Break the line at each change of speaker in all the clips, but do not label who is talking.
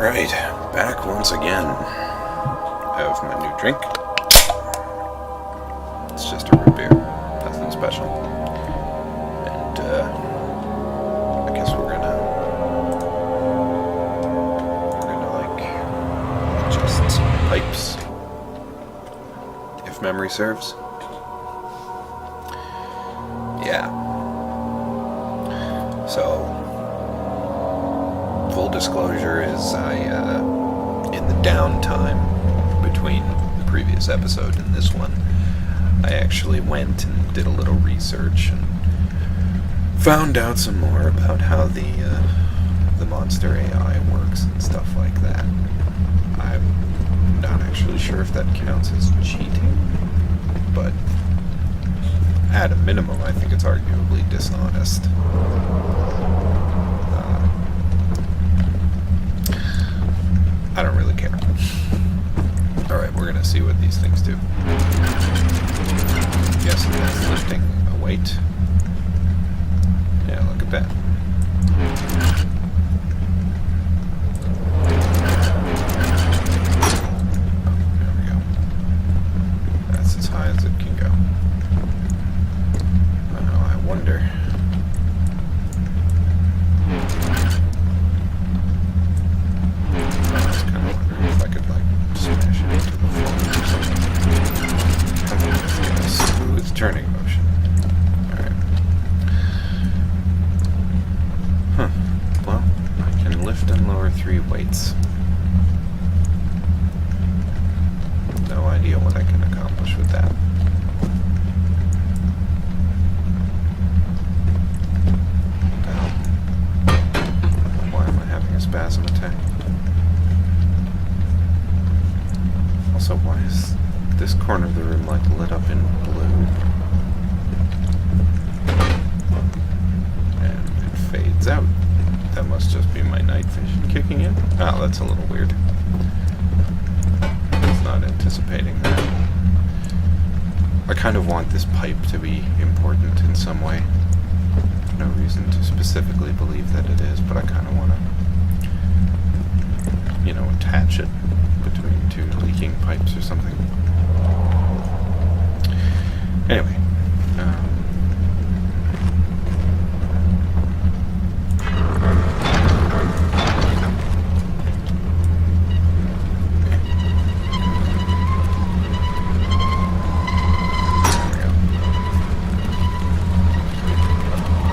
Alright, back once again. Have my new drink. It's just a root beer. Nothing special. And, I guess we're gonna adjust some pipes. If memory serves. Yeah. So, full disclosure is in the downtime between the previous episode and this one, I actually went and did a little research and found out some more about how the monster AI works and stuff like that. I'm not actually sure if that counts as cheating, but at a minimum, I think it's arguably dishonest. I don't really care. Alright, we're gonna see what these things do. Guessing that's lifting a weight. Yeah, look at that. There we go. That's as high as it can go. I wonder. If I could, smash it into the floor or something. Having a smooth turning motion. Alright. Huh. Well, I can lift and lower 3 weights. No idea what I can accomplish with that. Why am I having a spasm attack? Also, why is this corner of the room lit up in blue? And it fades out. That must just be my night vision kicking in. Oh, that's a little weird. I was not anticipating that. I kind of want this pipe to be important in some way. No reason to specifically believe that it is, but I kind of want to, attach it between 2 leaking pipes or something. Anyway.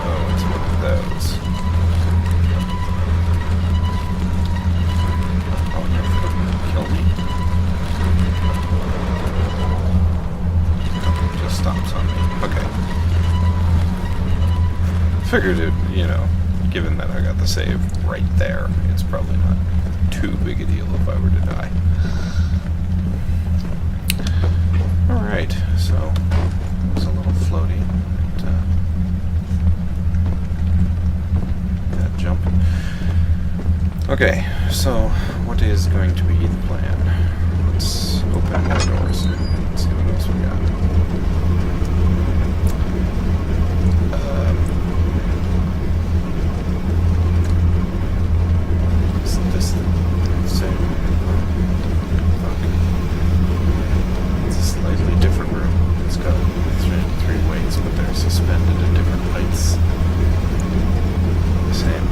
Oh, it's one of those. Kill me. Just stops on me. Okay. Figured it, given that I got the save right there, it's probably not too big a deal if I were to die. Alright, so it's a little floaty. That jump. Okay, so what is going to be the plan? Let's open more doors and see what else we got. Isn't this the same? Fuck. It's a slightly different room. It's got 3 weights, but they're suspended at different heights. The same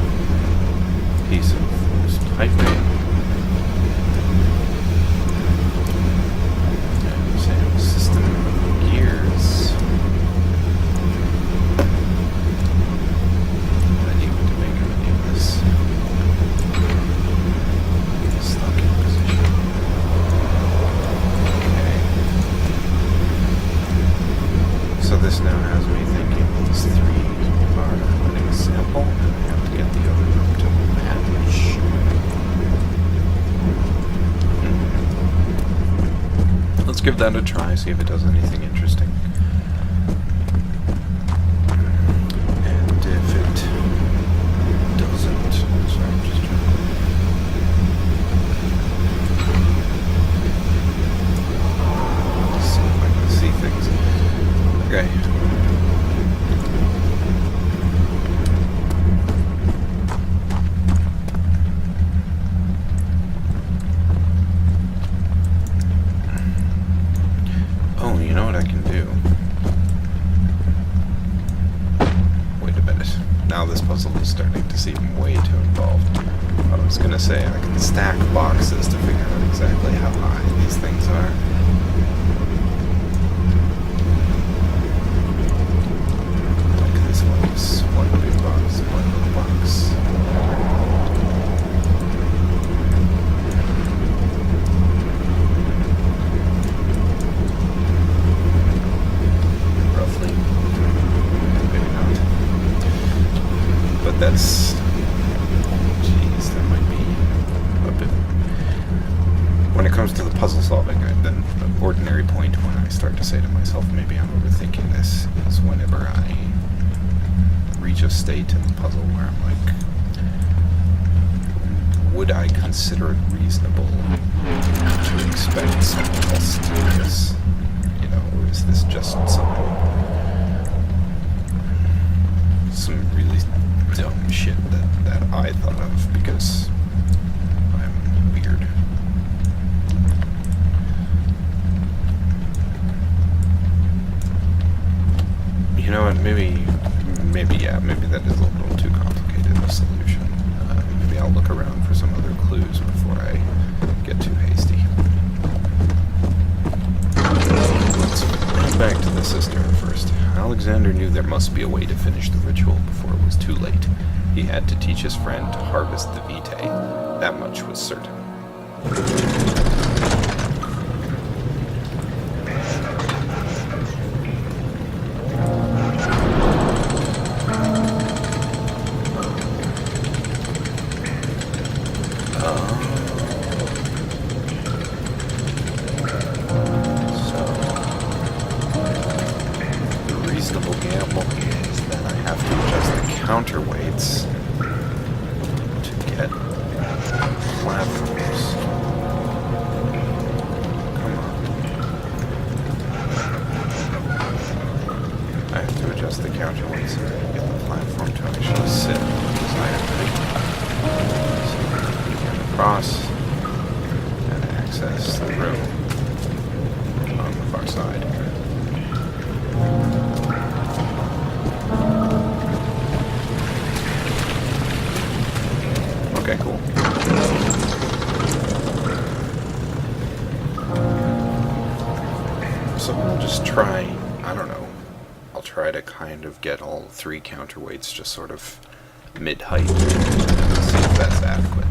piece of piping. And same system of gears. I need to make any of this stuck in position. Okay. So this now has me thinking these 3 are an example, and I have to get the other room to match. Let's give that a try, see if it does anything interesting. And if it doesn't, sorry, I'm just trying to see if I can see things. Okay. now this puzzle is starting to seem way too involved. I was gonna say I can stack boxes to figure out exactly how high these things are. Like this one's one big box, one little box. Roughly. Maybe not. But that's... Jeez, that might be a bit... When it comes to the puzzle solving, then the ordinary point when I start to say to myself, maybe I'm overthinking this, is whenever I reach a state in the puzzle where I'm like, would I consider it reasonable to expect someone else to do this? You know, or is this just some really dumb shit that I thought of because I'm weird? You know what, maybe that is a little too complicated a solution. Maybe I'll look around for some other clues before I get too hasty. Let's run back to the cistern first. Alexander knew there must be a way to finish the ritual before it was too late. He had to teach his friend to harvest the vitae. That much was certain. Counterweights to get platforms. Come on. I have to adjust the counterweights in order to get the platform to actually sit on the desired height. So we can get across and access the room on the far side. Okay, cool. So I'll just try, I don't know, I'll try to kind of get all three counterweights just sort of mid-height. See if that's adequate.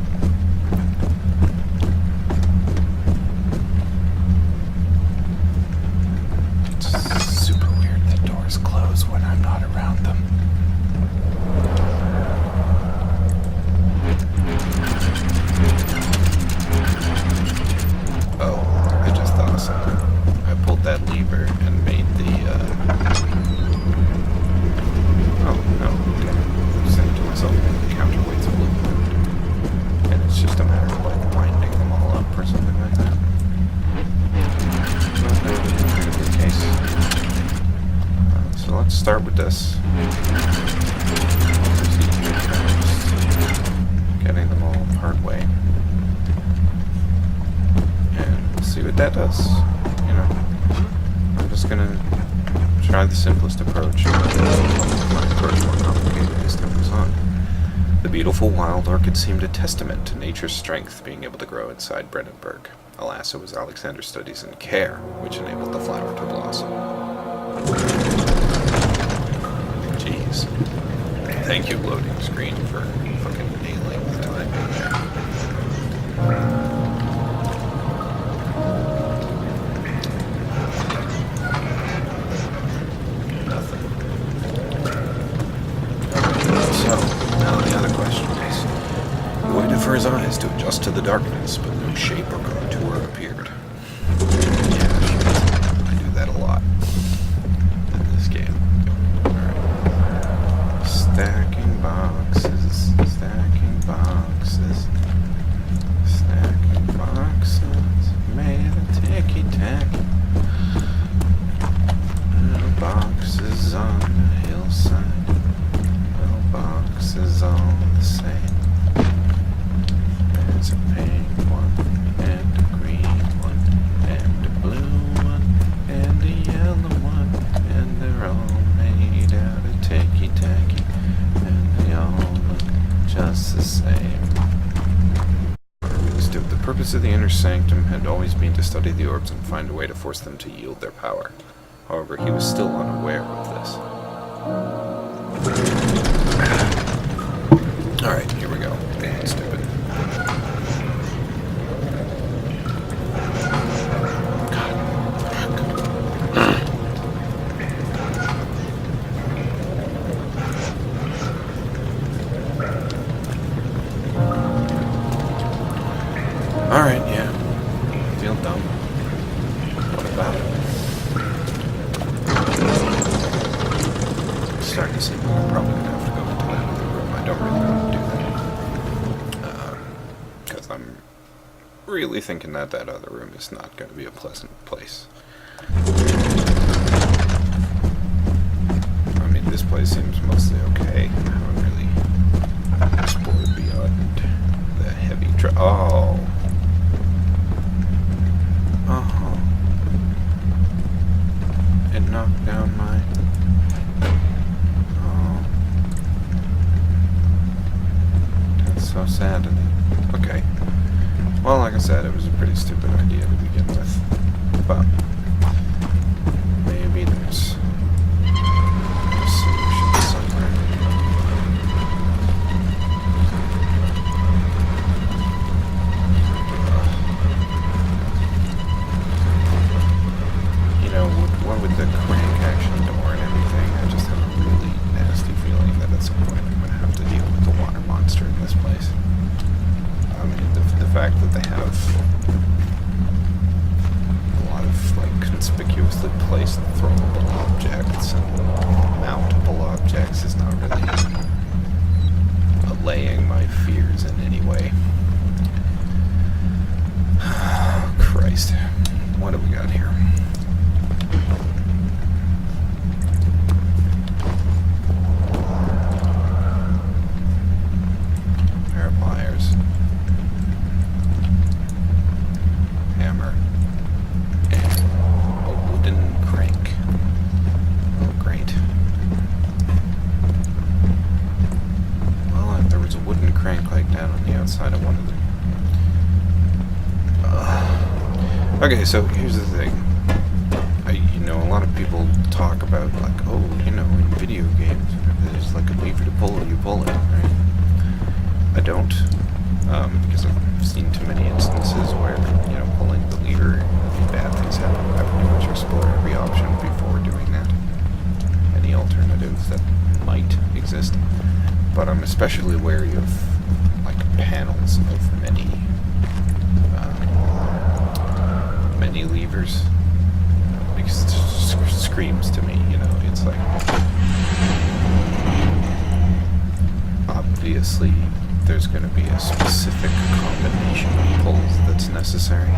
It's super weird the doors close when I'm not around them. That lever and made the oh no, okay. I'm saying to myself maybe the counterweights will look good. And it's just a matter of like winding them all up or something like that. Well, that would be a good case. So let's start with this. Getting them all part way. And we'll see what that does. You know. I'm just gonna try the simplest approach. My approach more complicated as time goes on. The beautiful wild orchid seemed a testament to nature's strength being able to grow inside Brennenburg. Alas, it was Alexander's studies in care which enabled the flower to blossom. Jeez. Thank you, loading screen, for fucking nailing the timing there. For his eyes to adjust to the darkness, but no shape or contour appeared. Yeah, I do that a lot in this game. Alright. Stacking boxes, stacking boxes, stacking boxes, made a ticky-tack. Little boxes on the hillside, little boxes on the sand. There's a pink one, and a green one, and a blue one, and a yellow one, and they're all made out of ticky-tacky, and purpose of the inner sanctum had always been to study the orbs and find a way to force them to yield their power. However, he was still unaware of this. Alright, here we go. Being stupid. Alright, yeah. Feel dumb. What about it? It's starting to seem like I'm probably going to have to go into that other room. I don't really want to do that. Because I'm really thinking that that other room is not going to be a pleasant place. I mean, this place seems mostly okay. I haven't really explored beyond the heavy Oh. Oh. It knocked down my... Oh. That's so sad to me. Okay. Well, like I said, it was a pretty stupid idea to begin with. But maybe there's a solution somewhere. You know, what with the crank action door and everything, I just have a really nasty feeling that at some point I'm going to have to deal with the water monster in this place. I mean, the fact that they have a lot of, like, conspicuously placed throwable objects and mountable objects is not really allaying my fears in any way. Christ. What have we got here? Pair of pliers. Hammer. And a wooden crank. Oh, great. Well, if there was a wooden crank like that on the outside of one of them. Okay, so here's the thing. You know, a lot of people talk about, like, oh, you know, in video games, there's like a lever to pull, you pull it, right? I don't, because I've seen too many instances where, you know, pulling the lever, bad things happen. I pretty much explore every option before doing that. Any alternatives that might exist. But I'm especially wary of, like, panels of many levers. It screams to me, you know, it's like, obviously there's going to be a specific combination of pulls that's necessary. I'm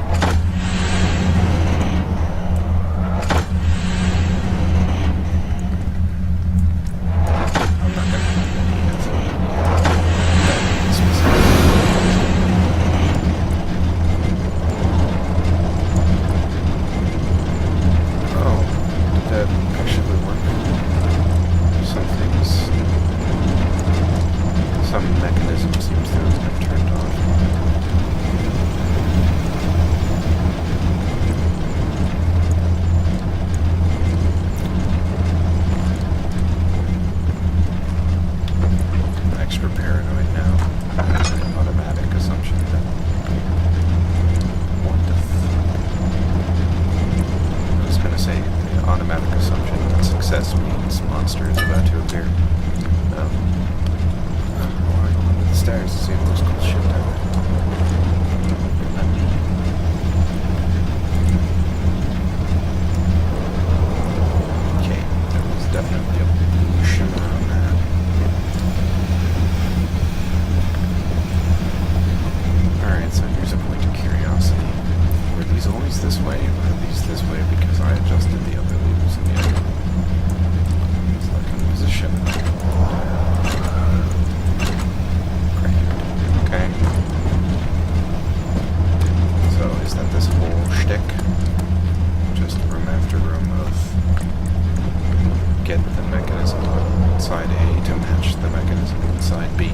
not going to have any specific. Oh, did that actually work? Some mechanism seems to have been turned off. I'm extra paranoid now. An automatic assumption that I was going to say the automatic assumption that success means monster is about to appear. The stairs to see if there's cool shit down there. Okay, there was definitely a blue shimmer on that. Alright, so here's a point of curiosity. Were these always this way, or are these this way because I adjusted the other levers in the other? It's like in position. Okay. So is that this whole shtick? Just room after room of get the mechanism inside A to match the mechanism inside B.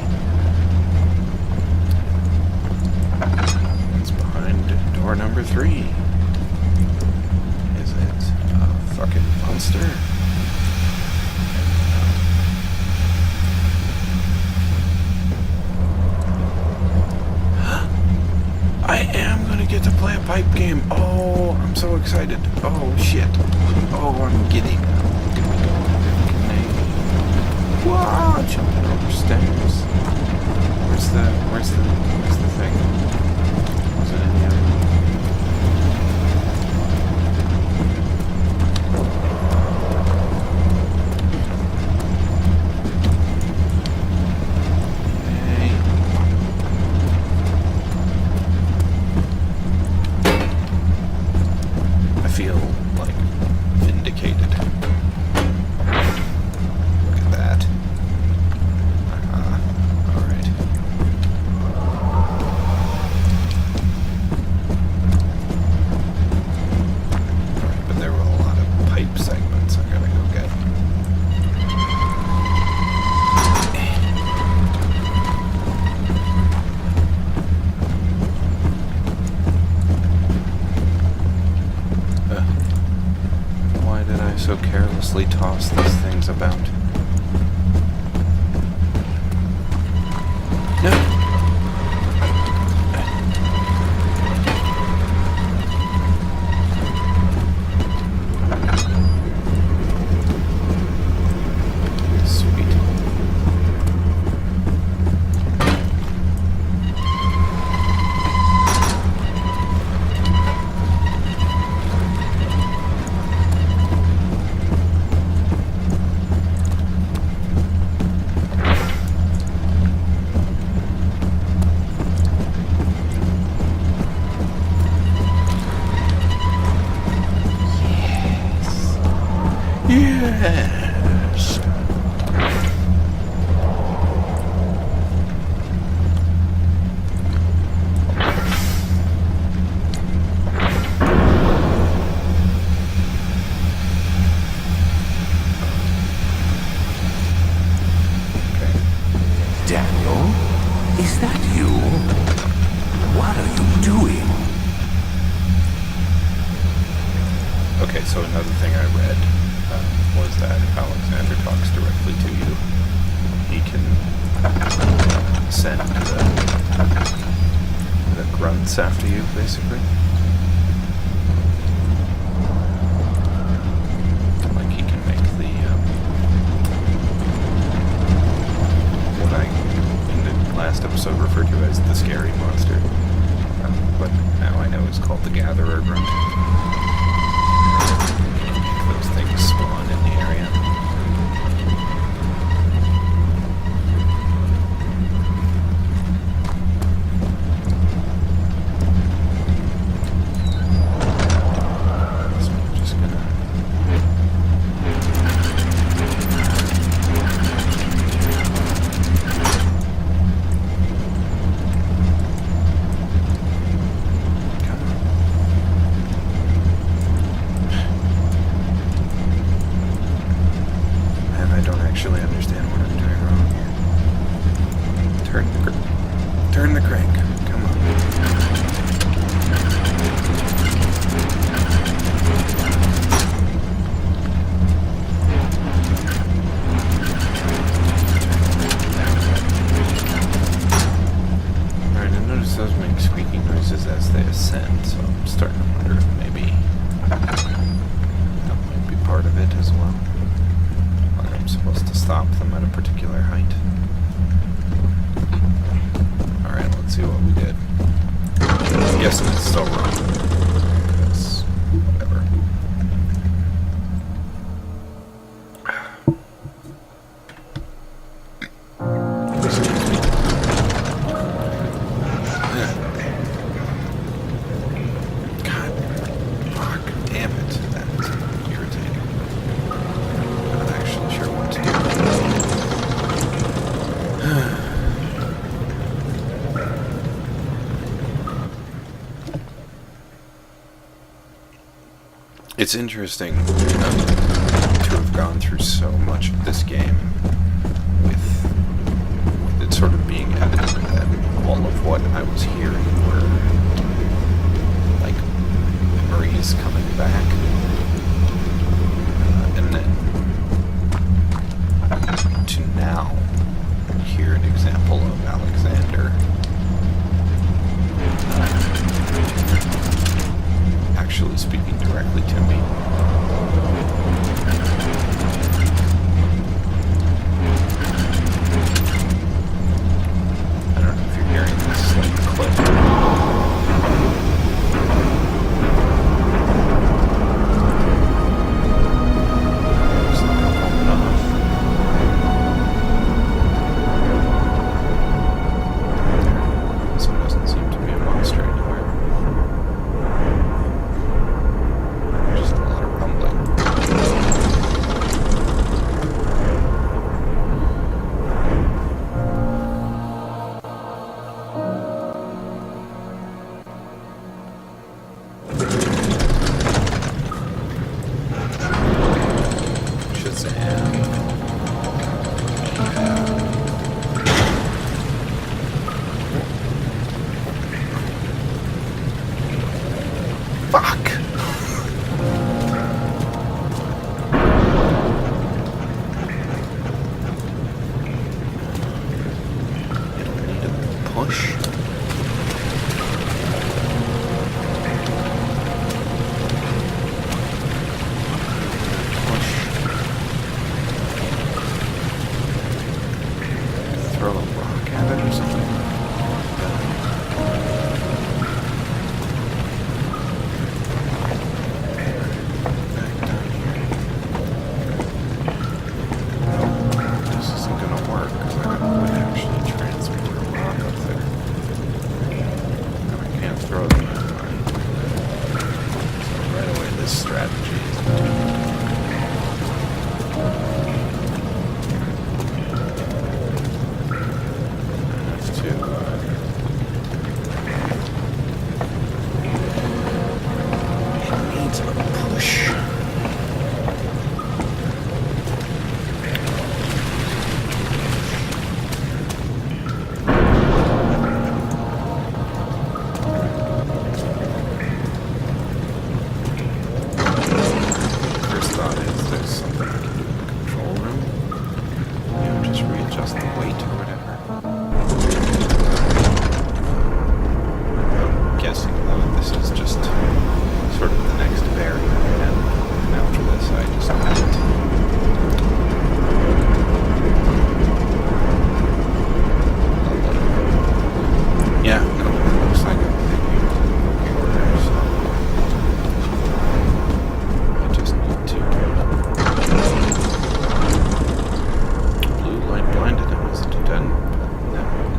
It's behind Door number 3. Is it a fucking monster? I am gonna get to play a pipe game. Oh, I'm so excited. Oh, shit. Oh, I'm giddy. Here we go. Whoa, jumping over stairs. Where's the thing? Was it in here? Feel like vindicated. Look at that. Alright. Alright, but there were a lot of pipe segments I gotta go get. So carelessly toss these things about. No. Sweet. Yes.
Daniel, is that you? What are you doing?
Okay, so another thing I read was that if Alexander talks directly to you, he can send the grunts after you, basically. Like he can make the what I in the last episode referred to as the scary monster, but now I know it's called the Gatherer Grunt. Those things spawn in the area. So I'm just gonna actually understand what I'm doing wrong here. Turn the crank. Come on. Alright, I notice those make squeaking noises as they ascend, so I'm starting to wonder if maybe that might be part of it as well. I'm supposed to stop them at a particular height. Alright, let's see what we did. I'm guessing it's still wrong. Because, whatever. Excuse me. God, fuck, damn it. That's irritating. Not actually sure what to do. It's interesting to have gone through so much of this game with it sort of being evident that all of what I was hearing were this coming back. And then to now hear an example of Alexander actually speaking directly to me. I don't know if you're hearing this like clip. Fuck! Push. Throw a rock at it or something.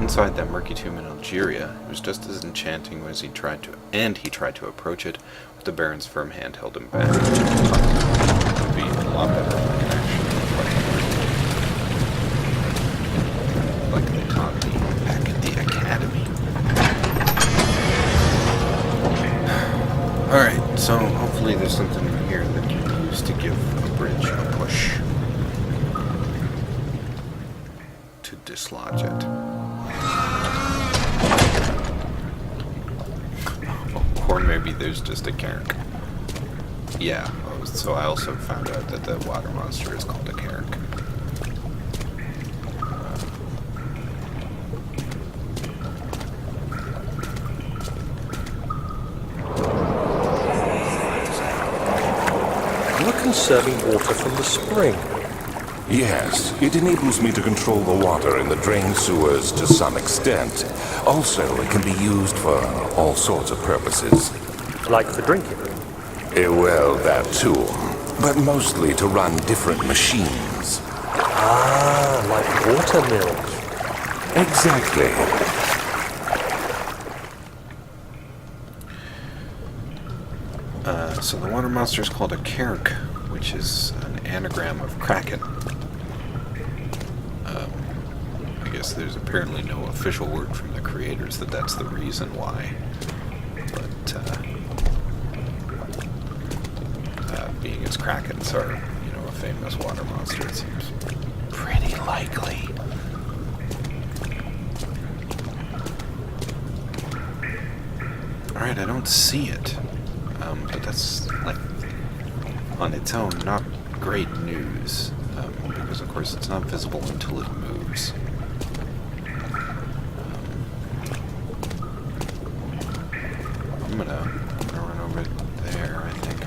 Inside that murky tomb in Algeria, it was just as enchanting as he tried to approach it, with the Baron's firm hand held him back. It would be a lot better if I could actually like they taught me back at the academy. Alright, so hopefully there's something in here that can be used to give a bridge a push to dislodge it. Or maybe there's just a carrick. Yeah, so I also found out that the water monster is called a carrick.
You're conserving water from the spring.
Yes, it enables me to control the water in the drain sewers to some extent. Also, it can be used for all sorts of purposes.
Like for drinking?
Well, that too. But mostly to run different machines.
Ah, like water mills.
Exactly.
So the water monster is called a carrick, which is an anagram of kraken. I guess there's apparently no official word from the creators that's the reason why. But being as krakens are, a famous water monster, it seems pretty likely. Alright, I don't see it. But that's, like, on its own, not great news, because of course it's not visible until it moves. I'm gonna run over there, I think.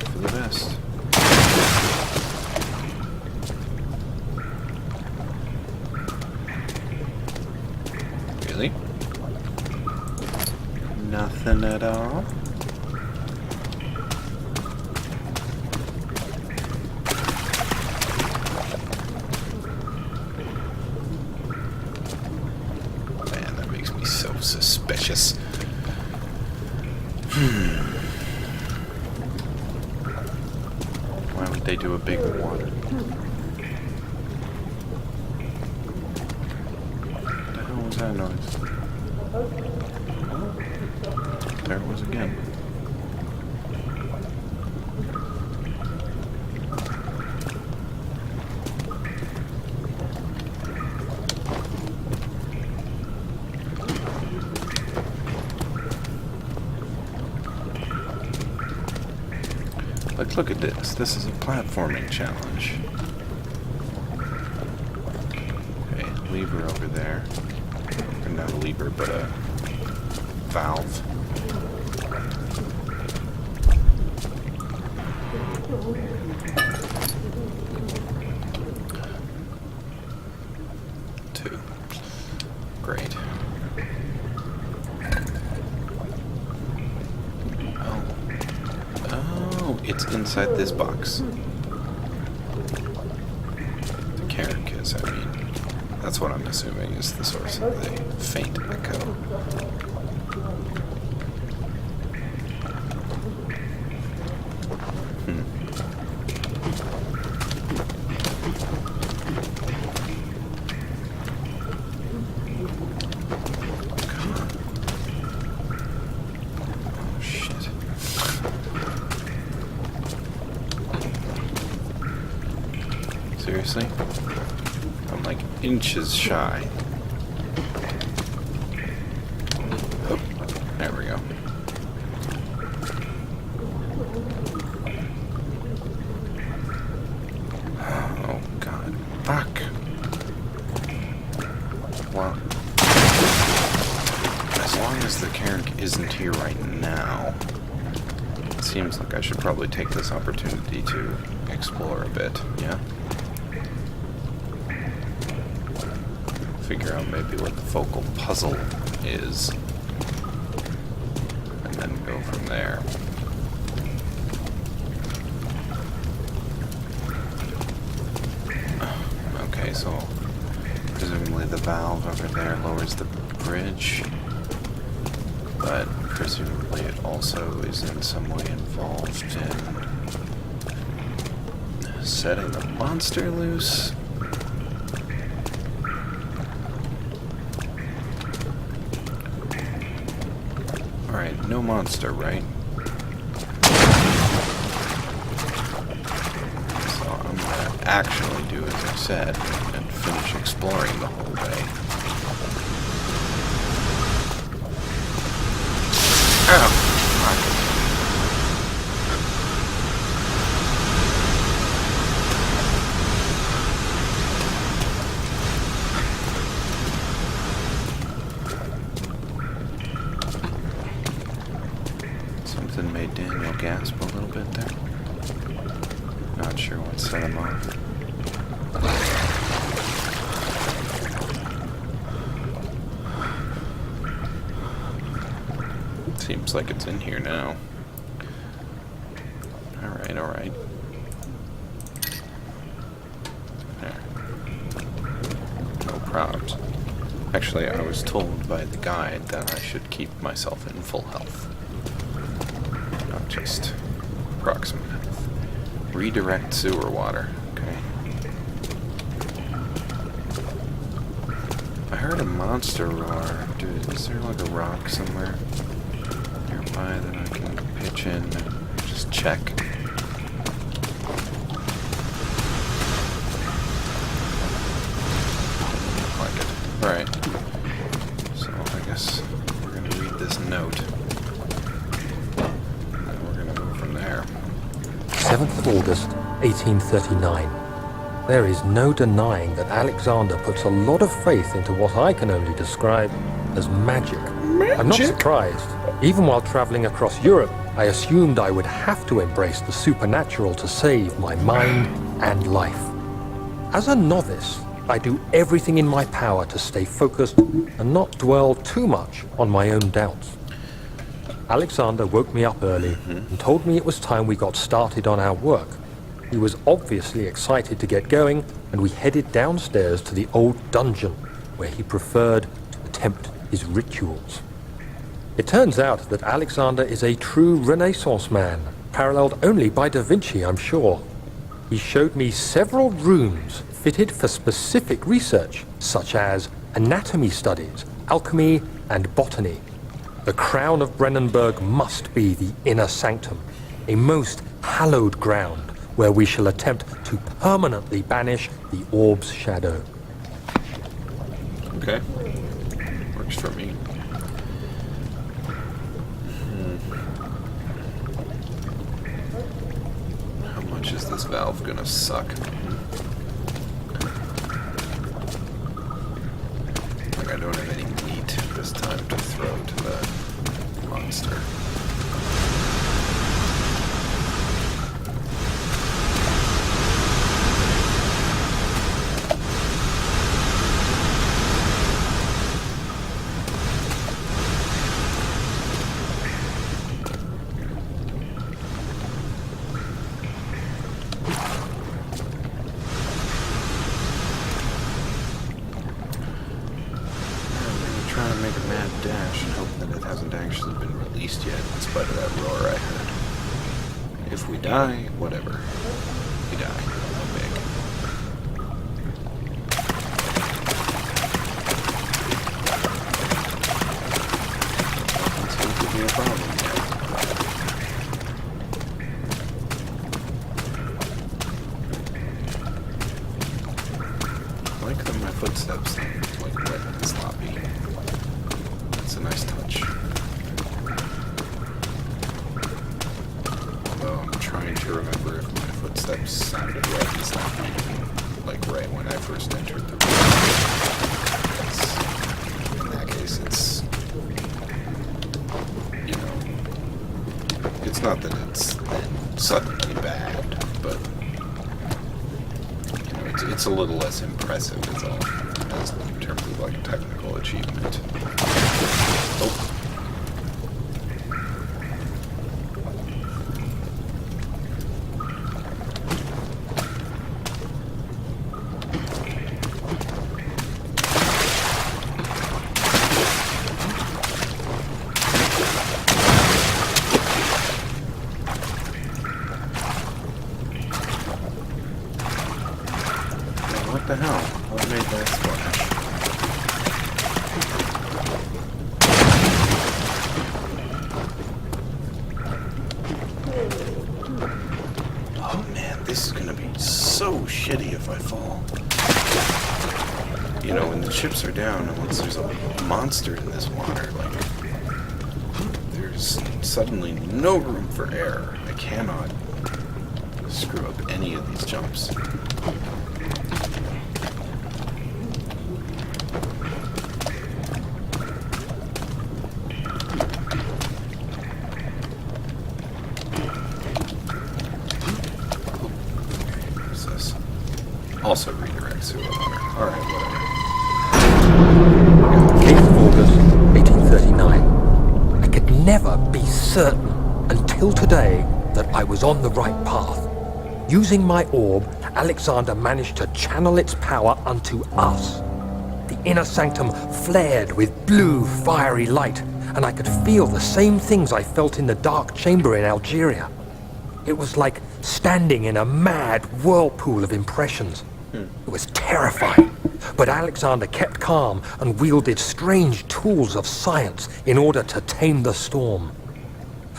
For the best. Really? Nothing at all? Man, that makes me so suspicious. Why would they do a big one? What the hell was that noise? There it was again. Look at this. This is a platforming challenge. Okay, lever over there. Or not a lever, but a valve. Two. Great. It's inside this box. The carcass, I mean. That's what I'm assuming is the source of the faint echo. Seriously? I'm like inches shy. Oh, there we go. Oh, God. Fuck. Well, as long as the Carrick isn't here right now, it seems like I should probably take this opportunity to explore a bit, yeah? Figure out maybe what the focal puzzle is, and then go from there. Okay, so presumably the valve over there lowers the bridge, but presumably it also is in some way involved in setting the monster loose. Alright, no monster, right? So I'm gonna actually do as I said and finish exploring the whole way. Oh, fuck. Something made Daniel gasp a little bit there. Not sure what set him off. Seems like it's in here now. Alright, alright. There. No problems. Actually, I was told by the guide that I should keep myself in full health. Not just approximate health. Redirect sewer water. Okay. I heard a monster roar. Dude, is there like a rock somewhere nearby that I can pitch in and just check? Look like it. Alright. So I guess we're gonna read this note.
August, 1839. There is no denying that Alexander puts a lot of faith into what I can only describe as magic. I'm not surprised. Even while traveling across Europe, I assumed I would have to embrace the supernatural to save my mind and life. As a novice, I do everything in my power to stay focused and not dwell too much on my own doubts. Alexander woke me up early and told me it was time we got started on our work. He was obviously excited to get going, and we headed downstairs to the old dungeon, where he preferred to attempt his rituals. It turns out that Alexander is a true Renaissance man, paralleled only by Da Vinci, I'm sure. He showed me several rooms fitted for specific research, such as anatomy studies, alchemy, and botany. The crown of Brennenburg must be the inner sanctum, a most hallowed ground where we shall attempt to permanently banish the orb's shadow.
Okay. Works for me. How much is this valve gonna suck? Like I don't have any meat this time to throw to the monster. Trying to make a mad dash and hope that it hasn't actually been released yet, in spite of that roar I heard. If we die, whatever. We die. No big. Doesn't seem to be a problem yet. I like that my footsteps like wet and sloppy. It's a nice touch. Although I'm trying to remember if my footsteps sounded wet and sloppy, like right when I first entered the room. In that case, it's, you know, it's not that it's then suddenly bad, but, you know, it's a little less impressive, is all, as in terms of like technical achievement. Oh. What the hell? What made that splash? Oh man, this is gonna be so shitty if I fall. You know, when the chips are down and once there's a monster in this water, like, there's suddenly no room for error. I cannot screw up any of these jumps. Also redirect sewer water. Alright, whatever.
8th of August, 1839. I could never be certain until today that I was on the right path. Using my orb, Alexander managed to channel its power unto us. The inner sanctum flared with blue, fiery light, and I could feel the same things I felt in the dark chamber in Algeria. It was like standing in a mad whirlpool of impressions. It was terrifying, but Alexander kept calm and wielded strange tools of science in order to tame the storm.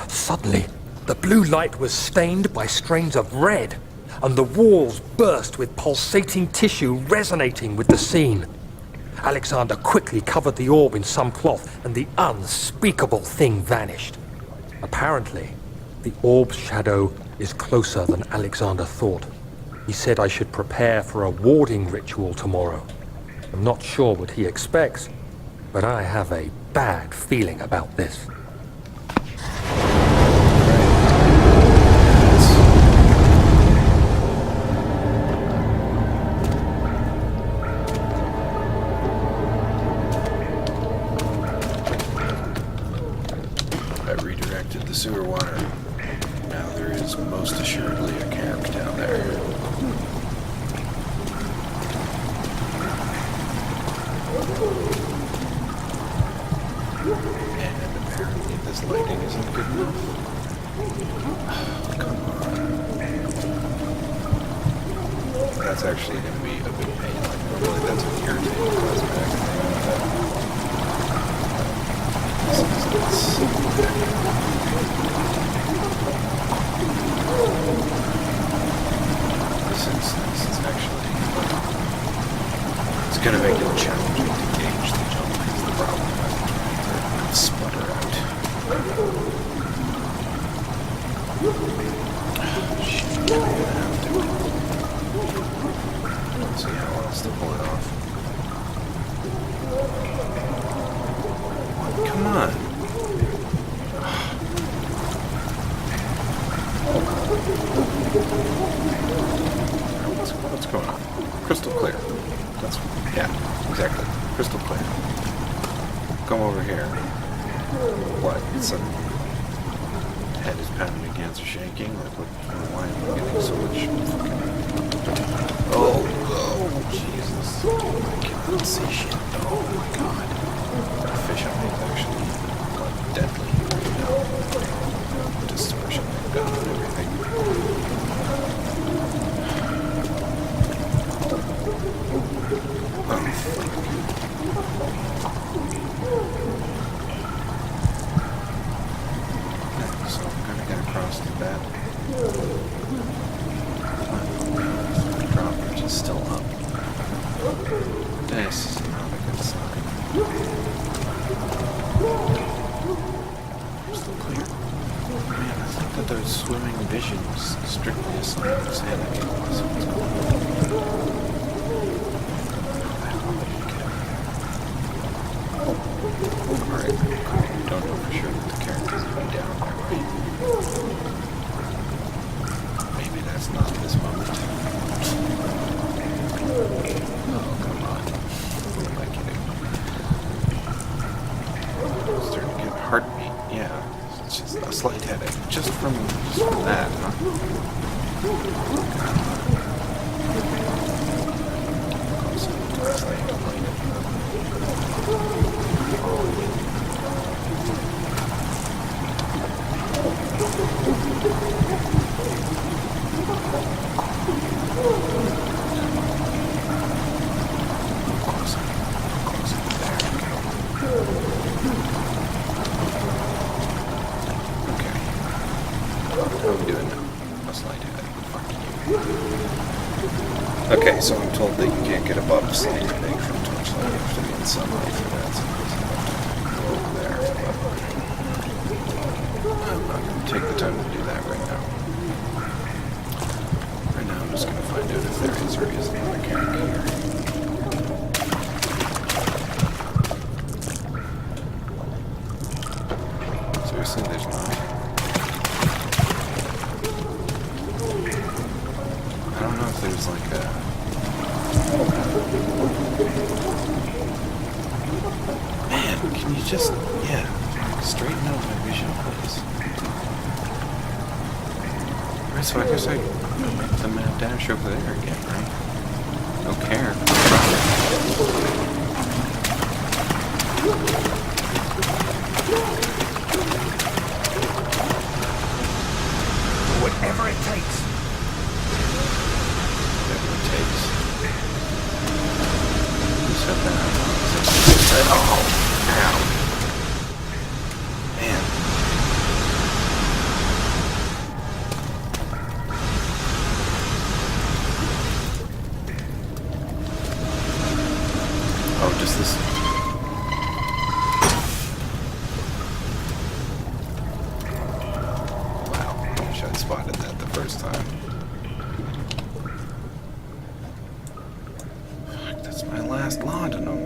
Suddenly, the blue light was stained by strains of red, and the walls burst with pulsating tissue resonating with the scene. Alexander quickly covered the orb in some cloth, and the unspeakable thing vanished. Apparently, the orb's shadow is closer than Alexander thought. He said I should prepare for a warding ritual tomorrow. I'm not sure what he expects, but I have a bad feeling about this.
I redirected the sewer water. Now there is most assuredly a camp down there. And apparently this lighting isn't good enough. Oh, come on. That's actually going to be a big pain. Like, normally that's an irritating cosmetic thing. This instance is actually, it's going to make it challenging to gauge the jump is the problem. I'm trying to sputter out. Shit, I'm going to have to. Let's see how else to pull it off. Come on. What's going on? Crystal clear. Yeah, exactly. Crystal clear. Come over here. What? Some head is pounding against or shaking? Like, why am I getting so much fucking... Oh, Jesus. I cannot see shit. Oh my god. The fish eye is actually, like, deadly right now. Distortion and gun and everything. Oh, fuck. Okay, so I'm gonna get across to that. The drawbridge is still up. This is not a good sign. Still clear. Man, I thought that those swimming vision was strictly a sign of sanity. Alright, don't know for sure that the characters will be down there, right? Maybe that's not this moment. Oh, come on. Who am I kidding? I'm starting to get a heartbeat, yeah. It's just a slight headache. Just from that, huh? Okay, so I'm told that you can't get above a slight headache from torchlight. You have to be in sunlight for that, so I'm go over there. But I'm not going to take the time to do that right now. Right now I'm just going to find out if there is or isn't a mechanic here. Seriously, there's not. I don't know if there's like a... Man, can you just... Yeah, straighten out my vision, please. Alright, so I guess I make the map dash over there again, right? No care.
Whatever it takes.
Whatever it takes. Who said that? Oh, ow. Man. Oh, just this. Wow. I wish I'd spotted that the cast laudanum.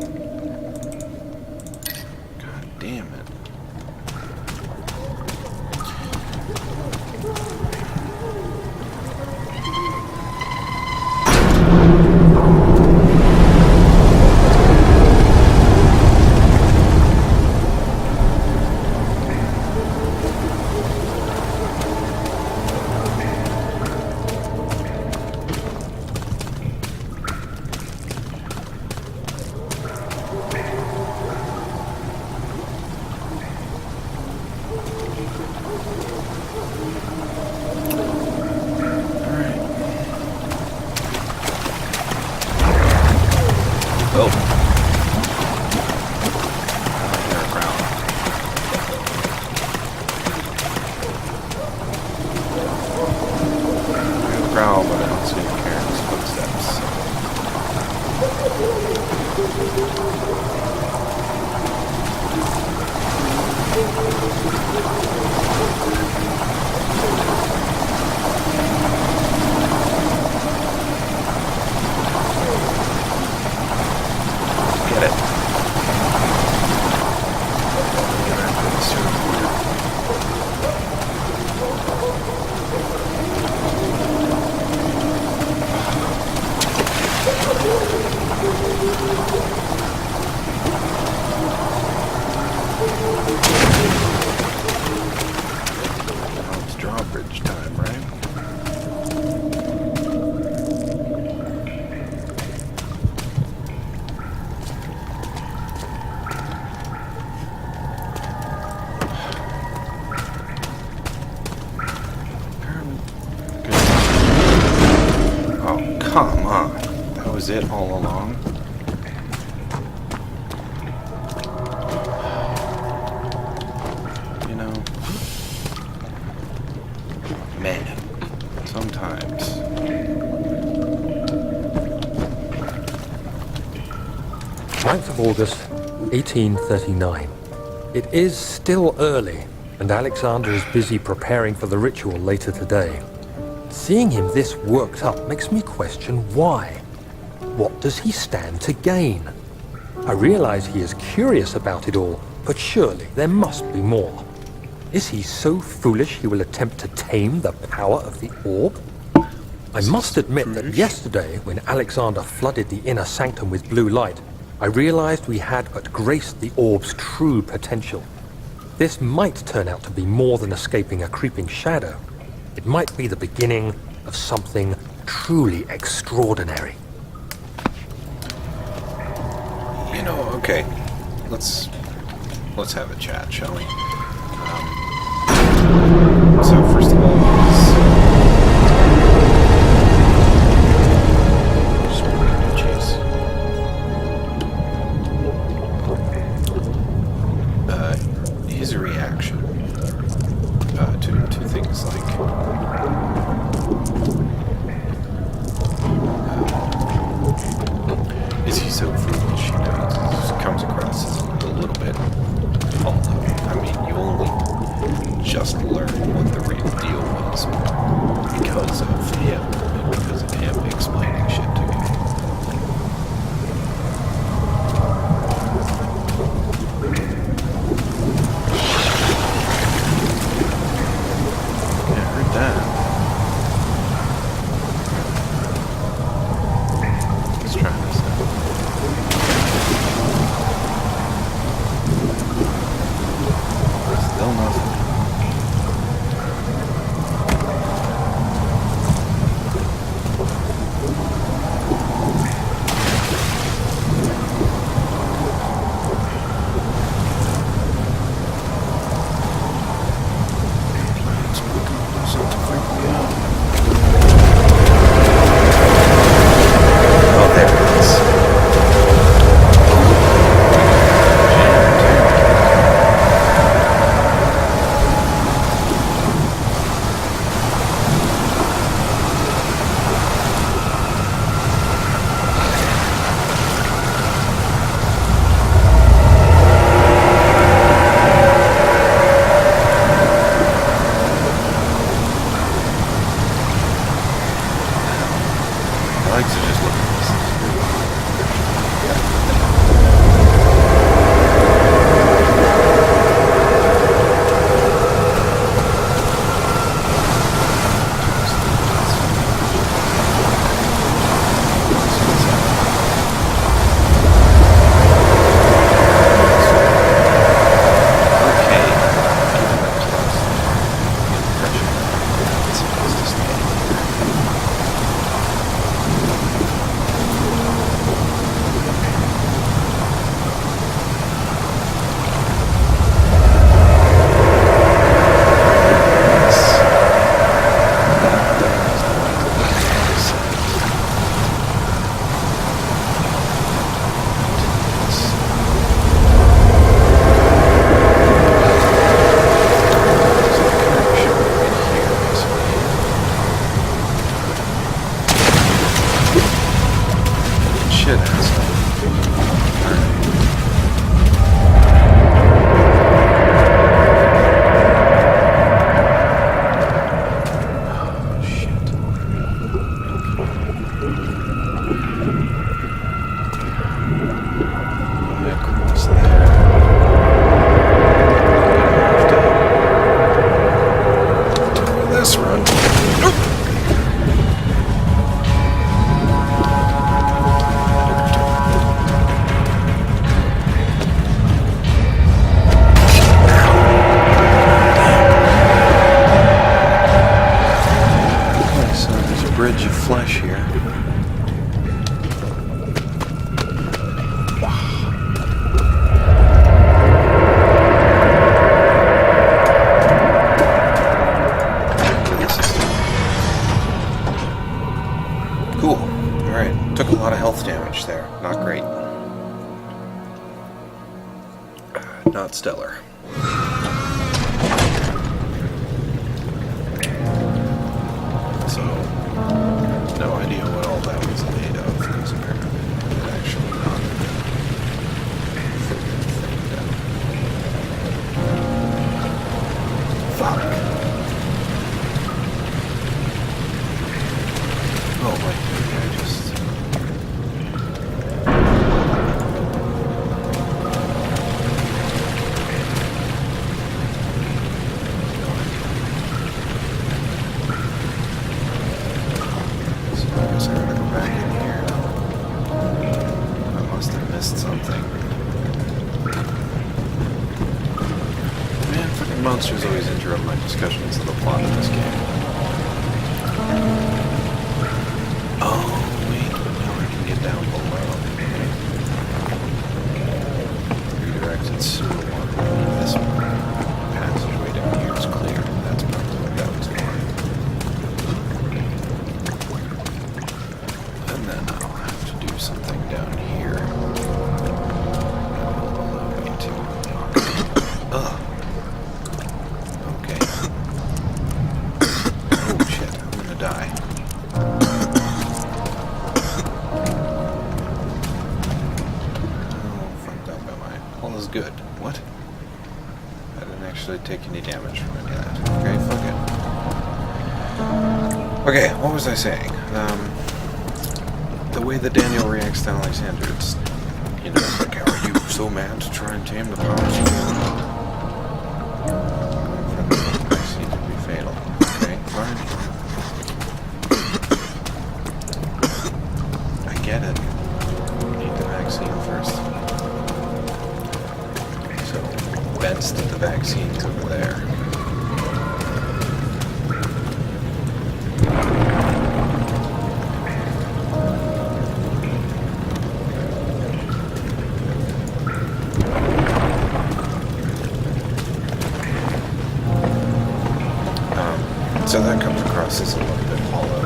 God damn it. Oh. I hear a growl. I hear a growl, but I don't see Karen's footsteps. Get it. Now it's drawbridge time, right? Oh, come on. That was it all along? You know, man, sometimes.
9th of August, 1839. It is still early, and Alexander is busy preparing for the ritual later today. Seeing him this worked up makes me question why. What does he stand to gain? I realize he is curious about it all, but surely there must be more. Is he so foolish he will attempt to tame the power of the orb? I must admit that yesterday, when Alexander flooded the inner sanctum with blue light, I realized we had but graced the orb's true potential. This might turn out to be more than escaping a creeping shadow. It might be the beginning of something truly extraordinary.
You know, okay. Let's have a chat, shall we? So first of all, his reaction to things like is he so foolish? You know, it comes across as a little bit. Although, I mean, you only just learned Not stellar. So, no idea what all that was made of, because apparently it actually not thing down. Fuck. Oh, wait, maybe I just... Monsters always interrupt my discussions of the plot of this game. Oh, wait, now I can get down below. Redirected sewer water. This passageway down here is clear. That's probably what that was for. And then I'll have to do something down here. That will allow me to... Ugh. Die. Oh, fucked up am I? All is good. What? I didn't actually take any damage from any of that. Okay, fuck it. Okay, what was I saying? The way that Daniel reacts to Alexander, it's, you know, like, how are you so mad to try and tame the powers of the I seem to be fatal. Okay, fine. Get it. Need the vaccine first. So, Ben's to the vaccine's over there. So that comes across as a little bit hollow.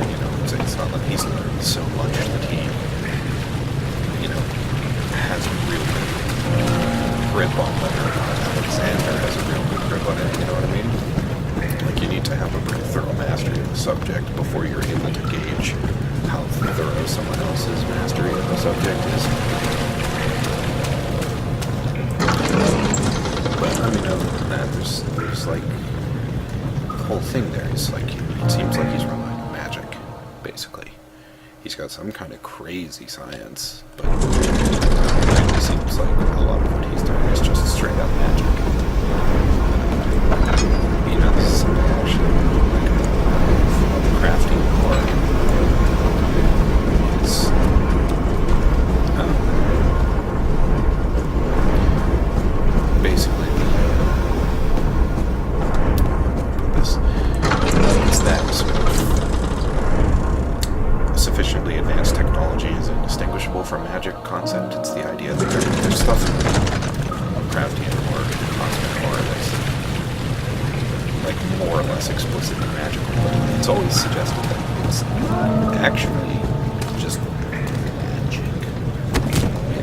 You know, it's not like he's learned so much that he, you know, has a real good grip on whether or not Alexander has a real good grip on it, you know what I mean? Like, you need to have a pretty thorough mastery of the subject before you're able to gauge how thorough someone else's mastery of the subject is. But, I mean, other than that, there's like, whole thing there is like, it seems like he's relying on magic, basically. He's got some kind of crazy science, but it seems like a lot of what he's doing is just straight up magic. You know, this is something actually like crafting or it's basically that sort of sufficiently advanced technology is indistinguishable from magic concept. It's the idea that there's stuff Lovecraftian or cosmic horror that's like more or less explicitly magical, but it's always suggested that it's not actually just magic.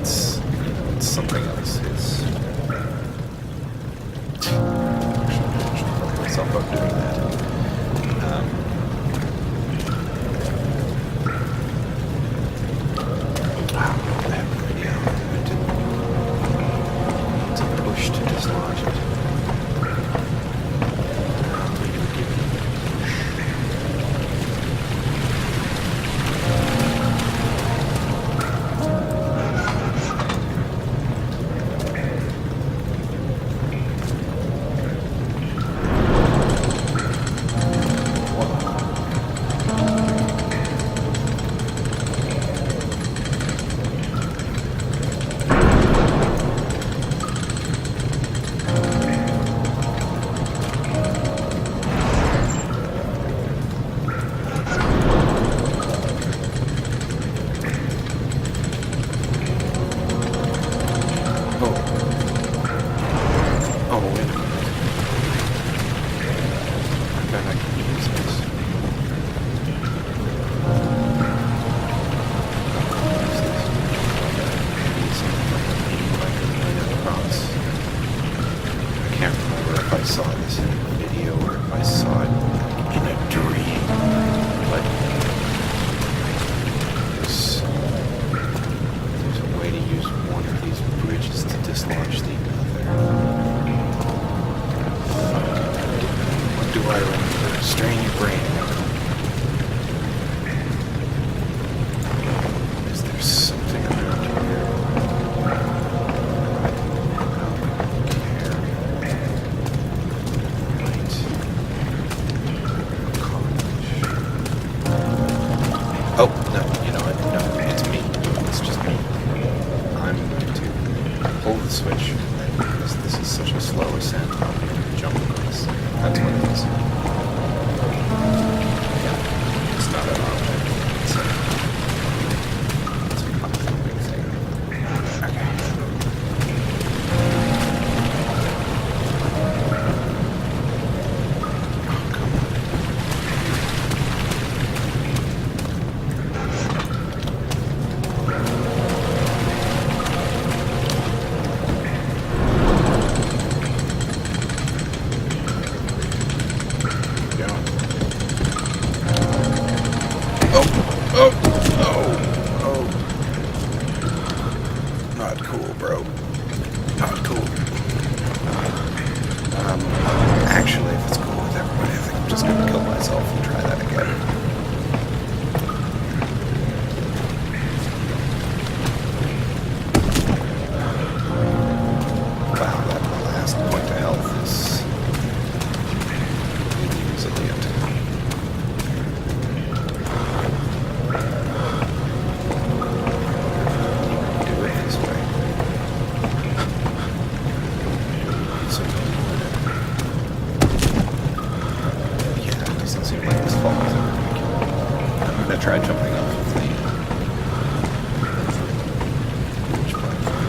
It's, you know, it's something else. It's actually fucking myself up doing that. I have no idea how I'm going to push to dislodge it. the switch, and then because this is such a slow ascent, I'll be able to jump across. That's what it is. Yeah, it's not an object. It's a platforming thing. Okay. Not cool, bro. Not cool. Actually, if it's cool with everybody, I think I'm just gonna kill myself and try that again. Wow, that last point of health is really resilient. Try jumping off of the bridge platform.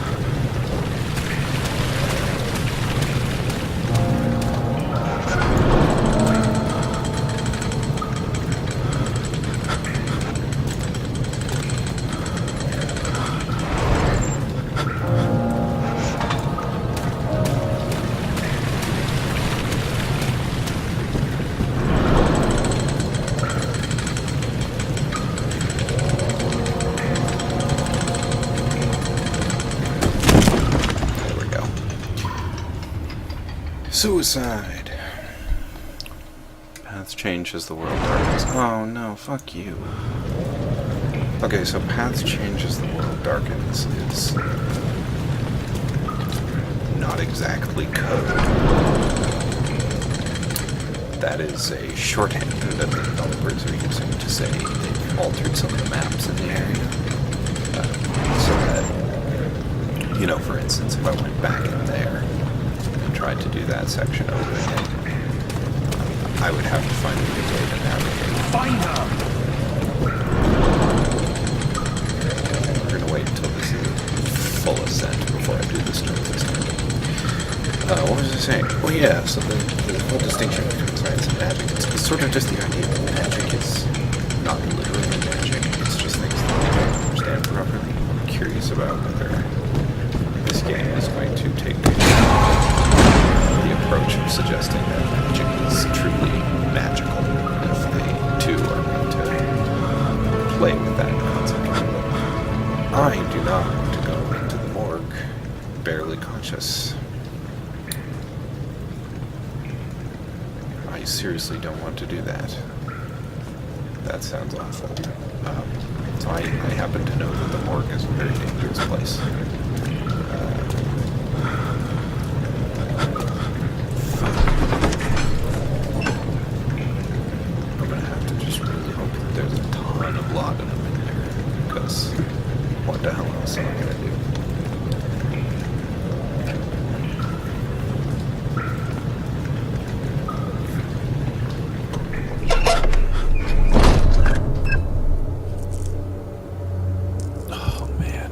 Suicide. Paths change as the world darkens. Oh no, fuck you. Okay, so paths change as the world darkens is not exactly code. That is a shorthand that the developers are using to say they've altered some of the maps in the area. So that, you know, for instance, if I went back in there tried to do that section over again, I would have to find a new way to navigate.
Find her!
We're gonna wait until this is full ascent before I do this during this time. What was I saying? Oh yeah, so the whole distinction between science and magic, it's sort of just the idea that magic is not literally magic, it's just things that we don't understand properly. I'm curious about whether this game is going to take the approach of suggesting that magic is truly magical, if they too are going to play with that concept. I do not want to go into the morgue barely conscious. I seriously don't want to do that. That sounds awful. So I happen to know that the morgue is a very dangerous place. What the hell else am I gonna do? Oh man.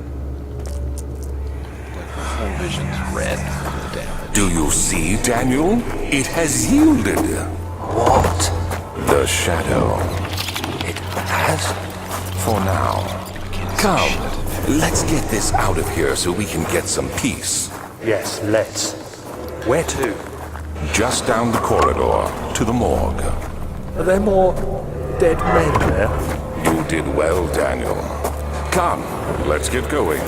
Like my whole vision's red from the damage.
Do you see, Daniel? It has yielded.
What?
The shadow.
It has?
For now. Come, let's get this out of here so we can get some peace.
Yes, let's. Where to?
Just down the corridor to the morgue.
Are there more dead men there?
You did well, Daniel. Come, let's get going.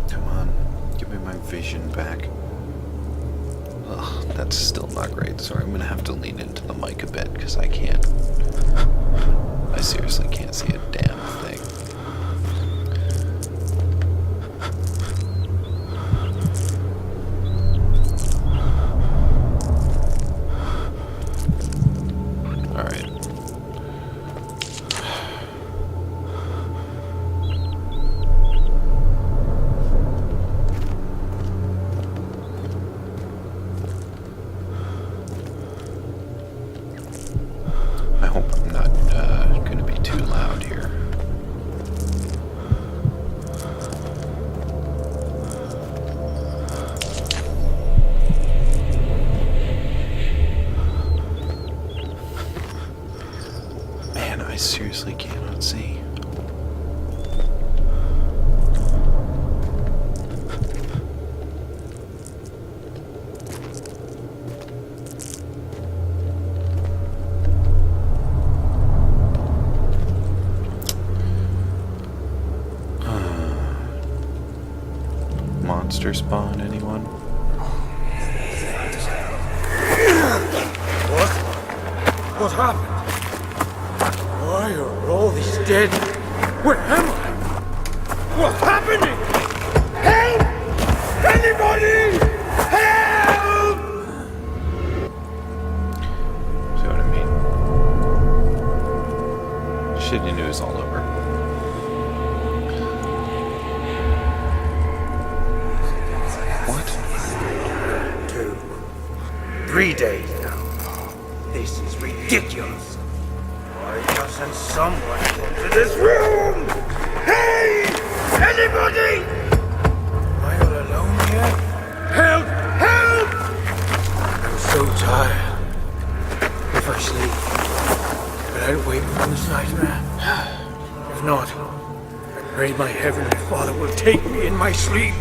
Come on, give me my vision back. Ugh, that's still not great. Sorry, I'm gonna have to lean into the mic a bit because I can't. I seriously can't see a damn thing. Alright. monster spawn, anyone?
What happened? Why are all these dead? Where am I? What's happening? Help! Anybody! Help!
See what I mean? Shitty news all over. What?
2, 3 days now. This is ridiculous. Why doesn't someone get to this room? Hey! Anybody? Am I all alone here? Help! Help! I'm so tired. If I sleep, will I wake from this nightmare? If not, I pray my Heavenly Father will take me in my sleep.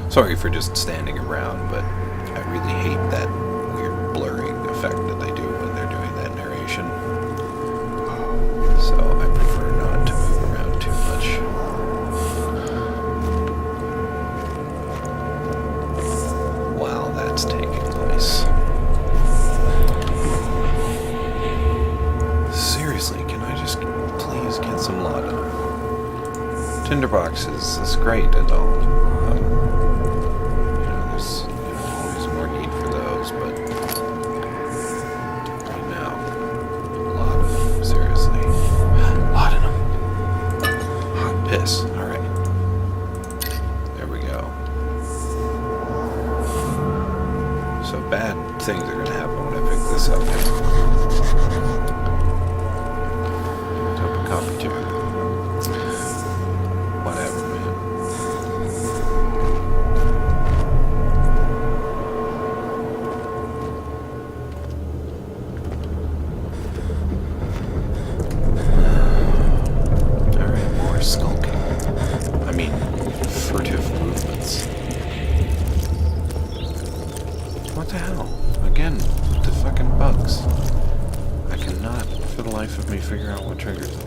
Sorry for just standing around, but I really hate that weird blurring effect that they do when they're doing that narration. So I prefer not to move around too much. While that's taking place. Seriously, can I just please get some laudanum? Tinderboxes is great and all. There's always more need for those, but right now, laudanum, seriously. Laudanum. Hot piss, alright. There we go. So bad things are gonna happen when I pick this up. Open copy too. Whatever, man. Alright, more skulking. I mean, furtive movements. What the hell? Again, the fucking bugs. I cannot, for the life of me, figure out what triggers them.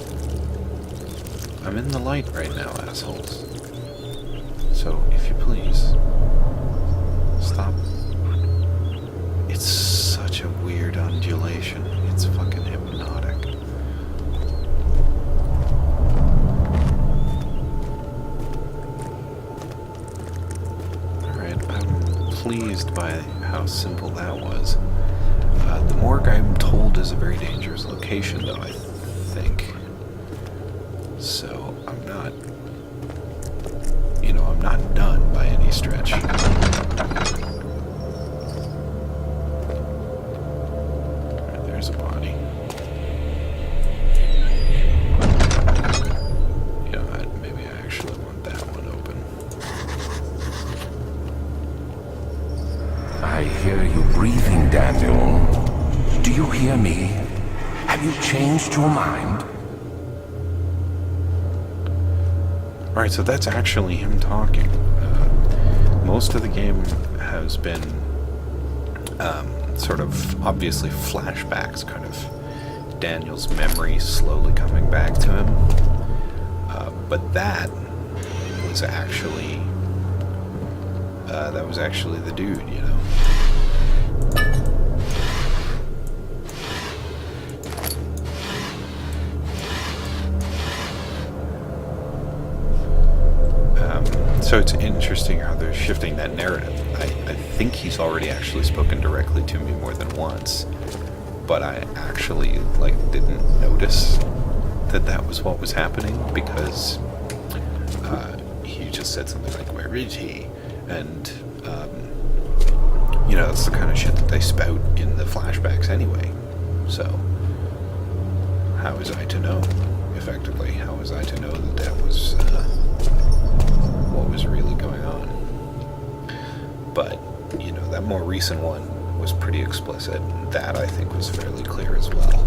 I'm in the light right now, assholes. So, if you please, stop. It's such a weird undulation. It's fucking hypnotic. Alright, I'm pleased by how simple that was. The morgue, I'm told, is a very dangerous location, though, I think. So, I'm not done by any stretch. Alright, there's a body. You know, maybe I actually want that one open.
I hear you breathing, Daniel. Do you hear me? Have you changed your mind?
Alright, so that's actually him talking. Most of the game has been sort of obviously flashbacks, kind of Daniel's memory slowly coming back to him. But that was actually the dude, you know. So it's interesting how they're shifting that narrative. I think he's already actually spoken directly to me more than once, but I actually didn't notice that was what was happening, because he just said something like, "Where is he?" And that's the kind of shit that they spout in the flashbacks anyway. So how was I to know? Effectively, how was I to know that was what was really going on? But that more recent one was pretty explicit. That, I think, was fairly clear as well.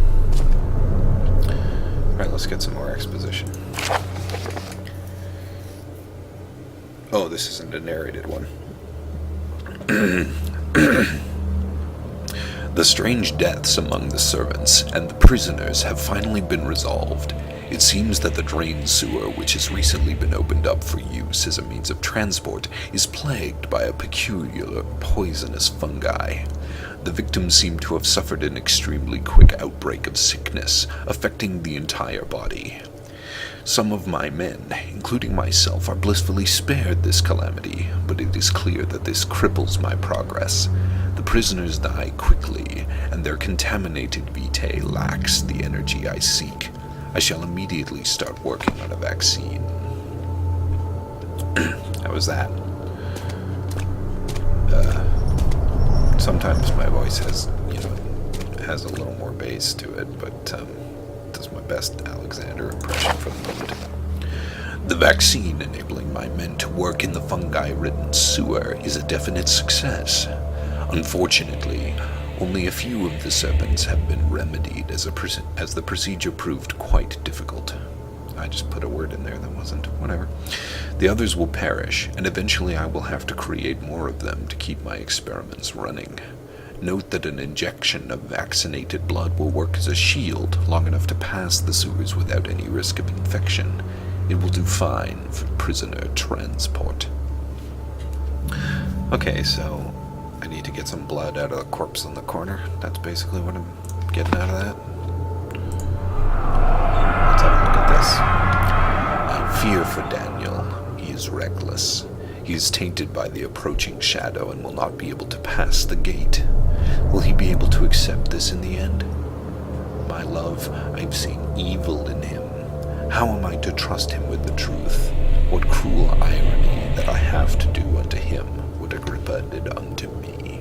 Alright, let's get some more exposition. Oh, this isn't a narrated one. The strange deaths among the servants and the prisoners have finally been resolved. It seems that the drain sewer, which has recently been opened up for use as a means of transport, is plagued by a peculiar poisonous fungi. The victims seem to have suffered an extremely quick outbreak of sickness, affecting the entire body. Some of my men, including myself, are blissfully spared this calamity, but it is clear that this cripples my progress. The prisoners die quickly, and their contaminated vitae lacks the energy I seek. I shall immediately start working on a vaccine. How was that? Sometimes my voice has a little more bass to it, but does my best Alexander impression for the moment. The vaccine enabling my men to work in the fungi-ridden sewer is a definite success. Unfortunately, only a few of the serpents have been remedied as the procedure proved quite difficult. I just put a word in there that wasn't. Whatever. The others will perish, and eventually I will have to create more of them to keep my experiments running. Note that an injection of vaccinated blood will work as a shield long enough to pass the sewers without any risk of infection. It will do fine for prisoner transport. Okay, so I need to get some blood out of the corpse in the corner. That's basically what I'm getting out of that. Let's have a look at this. I fear for Daniel. He is reckless. He is tainted by the approaching shadow and will not be able to pass the gate. Will he be able to accept this in the end? My love, I've seen evil in him. How am I to trust him with the truth? What cruel irony that I have to do unto him what Agrippa did unto me.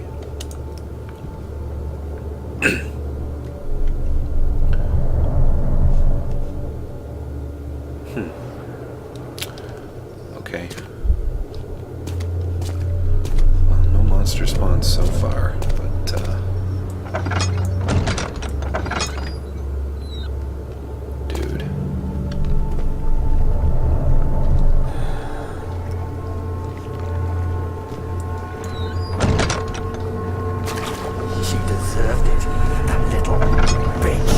Okay. Well, no monster spawns so far, but dude.
She deserved it, that little bitch.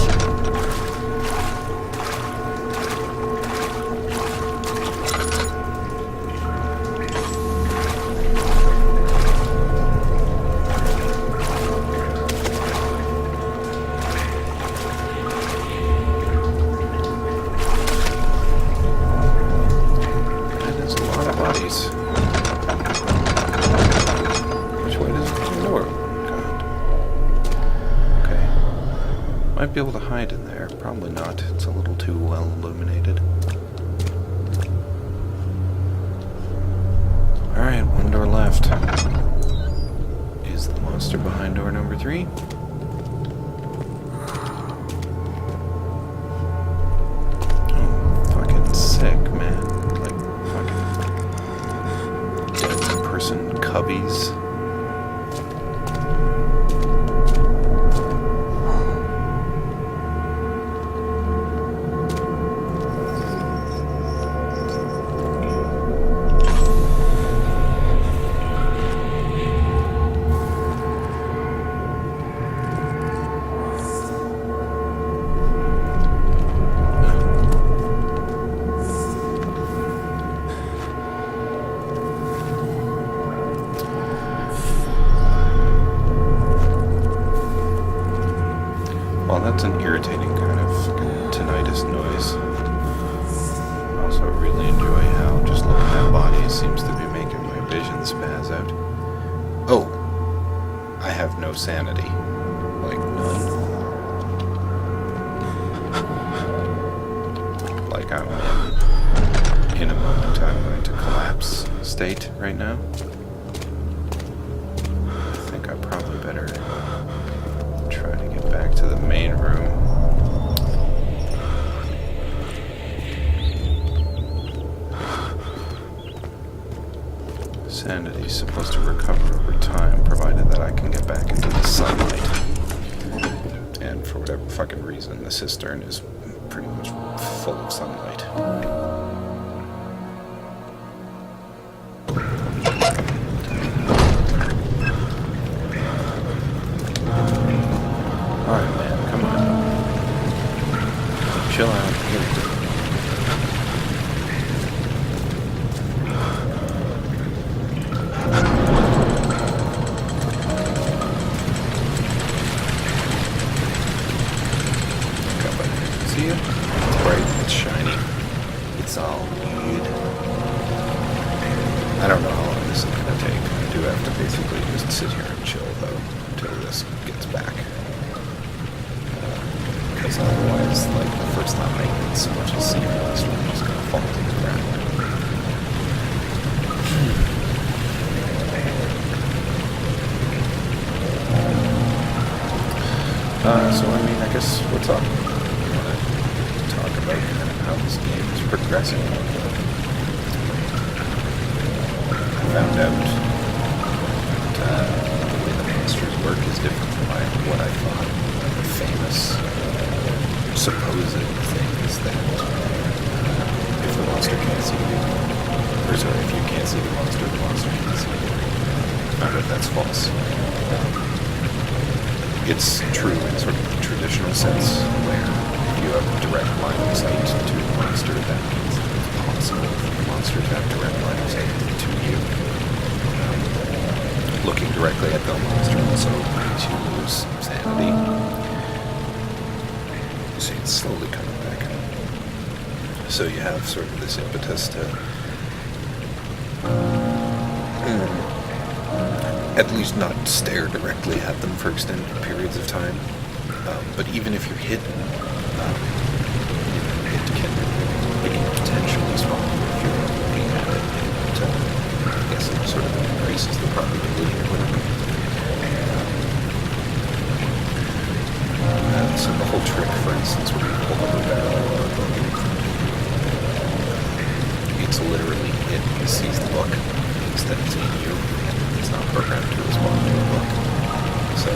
That is a lot of bodies. Which way does it go? God. Okay. Might be able to hide in there. Probably not. It's a little too well illuminated. Alright, one door left. Is the monster behind door number 3? Oh, fucking sick, man. Like, fucking dead person cubbies. Well, that's an irritating kind of tinnitus noise. I also really enjoy how just looking at bodies seems to be making my vision spaz out. Oh, I have no sanity. Like, none. Like, I'm in a moment I'm going to collapse state right now. I think I probably better try to get back to the main room. Sanity's supposed to recover over time, provided that I can get back into the sunlight. And for whatever fucking reason, the cistern is pretty much full of sunlight. Alright, man, come on. Chill out. minutes I'll need. I don't know how long this is going to take. I do have to basically just sit here and chill, though, until this gets back. Because otherwise, like, the first time I eat so much as see monster, I'm just going to fall to the ground. So, I mean, I guess we'll talk. You want to talk about kind of how this game is progressing. I found out that the way the monsters work is different from what I thought. The famous supposed thing is that if the monster can't see you, or sorry, if you can't see the monster can't see you. I found out that's false. It's true in sort of the traditional sense, where if you have direct line of sight to the monster, that means that it's possible for the monster to have direct line of sight to you. Looking directly at the monster also makes you lose sanity. You see it's slowly coming back. So you have sort of this impetus to at least not stare directly at them for extended periods of time. But even if you're hidden, it can potentially spawn you if you're looking at it. I guess it sort of increases the probability or whatever. So the whole trick, for instance, when you pull up a barrel or a book, it's literally it sees the book instead of seeing you. It's not programmed to respond to a book. So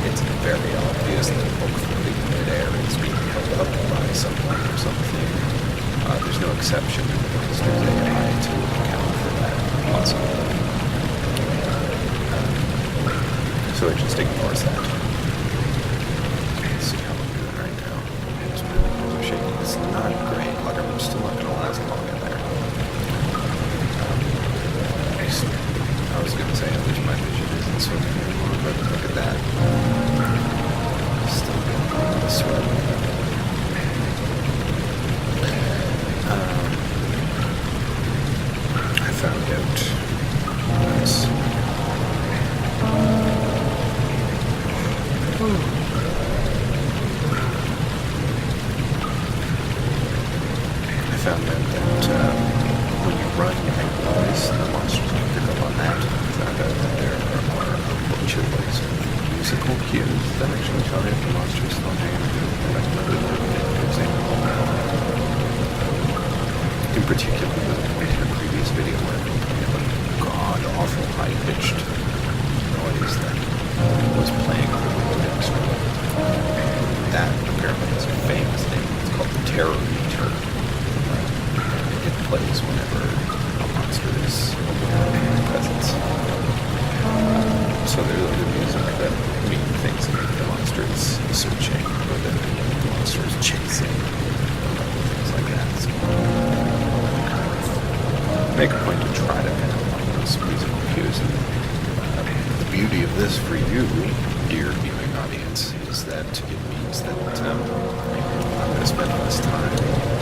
it's very obvious that a book floating in midair is being held up by someone or something. There's no exception to the monster's AI to account for that possibility. So it just ignores that. Let's see how I'm doing right now. My arms are shaking. It's not great. Like, I'm still not going to last long in there. I was going to say, at least my vision isn't swimming anymore, but look at that. Still going on the swim. I found out. Let's I found out that when you run, you make noise, and the monsters can pick up on that. I found out that there are a bunch of musical cues that actually tell you if the monster's still hanging in particular, the point in a previous video where we have a god-awful high-pitched noise that was playing on the window next to it. That apparently is a famous thing. It's called the terror meter. It plays whenever a monster is aware of your presence. So there's other music that mean things like the monster is searching or that the monster is chasing, things like that. So make a point to try to pick up on those musical cues. And the beauty of this for you, dear viewing audience, is that it means that I'm going to spend less time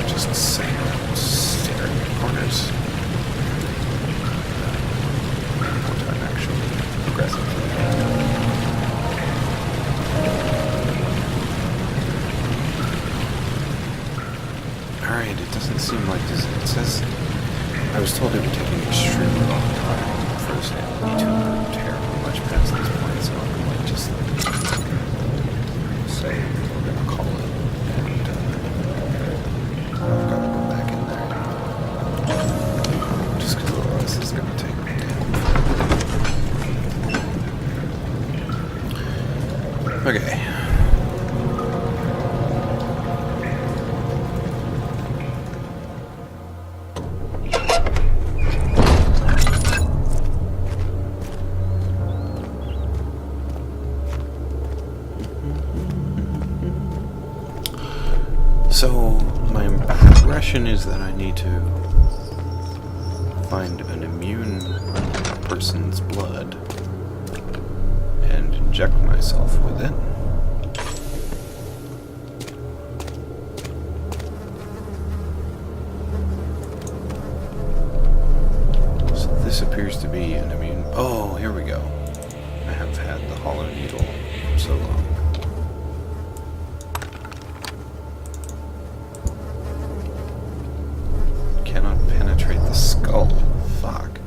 just sitting around staring at corners. More time actually progressing through the game. Alright, it doesn't seem like this. It says I was told it would take an extremely long time for this enemy to improve terribly much past this point, so I might just say we're gonna call it, and I've gotta go back in there. Just because otherwise this is gonna take Okay. So, my impression is that I need to find an immune person's blood and inject myself with it. This appears to be an immune... Oh, here we go. I have had the hollow needle for so long. Cannot penetrate the skull. Fuck.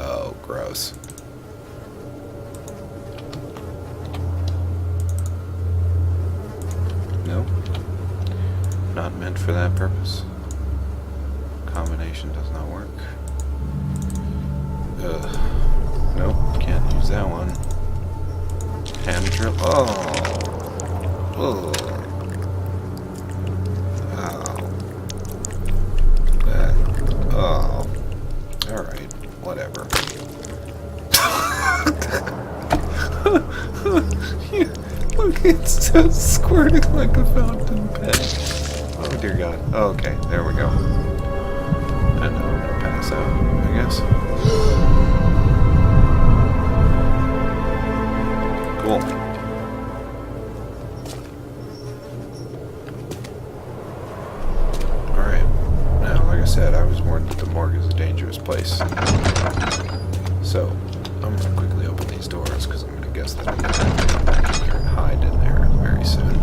Oh, gross. Nope. Not meant for that purpose. Combination does not work. Ugh. Nope, can't use that one. Hand drill. Oh. Ugh. Oh. Alright, whatever. Look, it's just squirting like a fountain pen. Oh dear God. Oh, okay, there we go. And now we're gonna pass out, I guess. Cool. Alright. Now, like I said, I was warned that the morgue is a dangerous place. So, I'm gonna quickly open these doors, because I'm gonna guess that I'm gonna have to come back in here and hide in there very soon.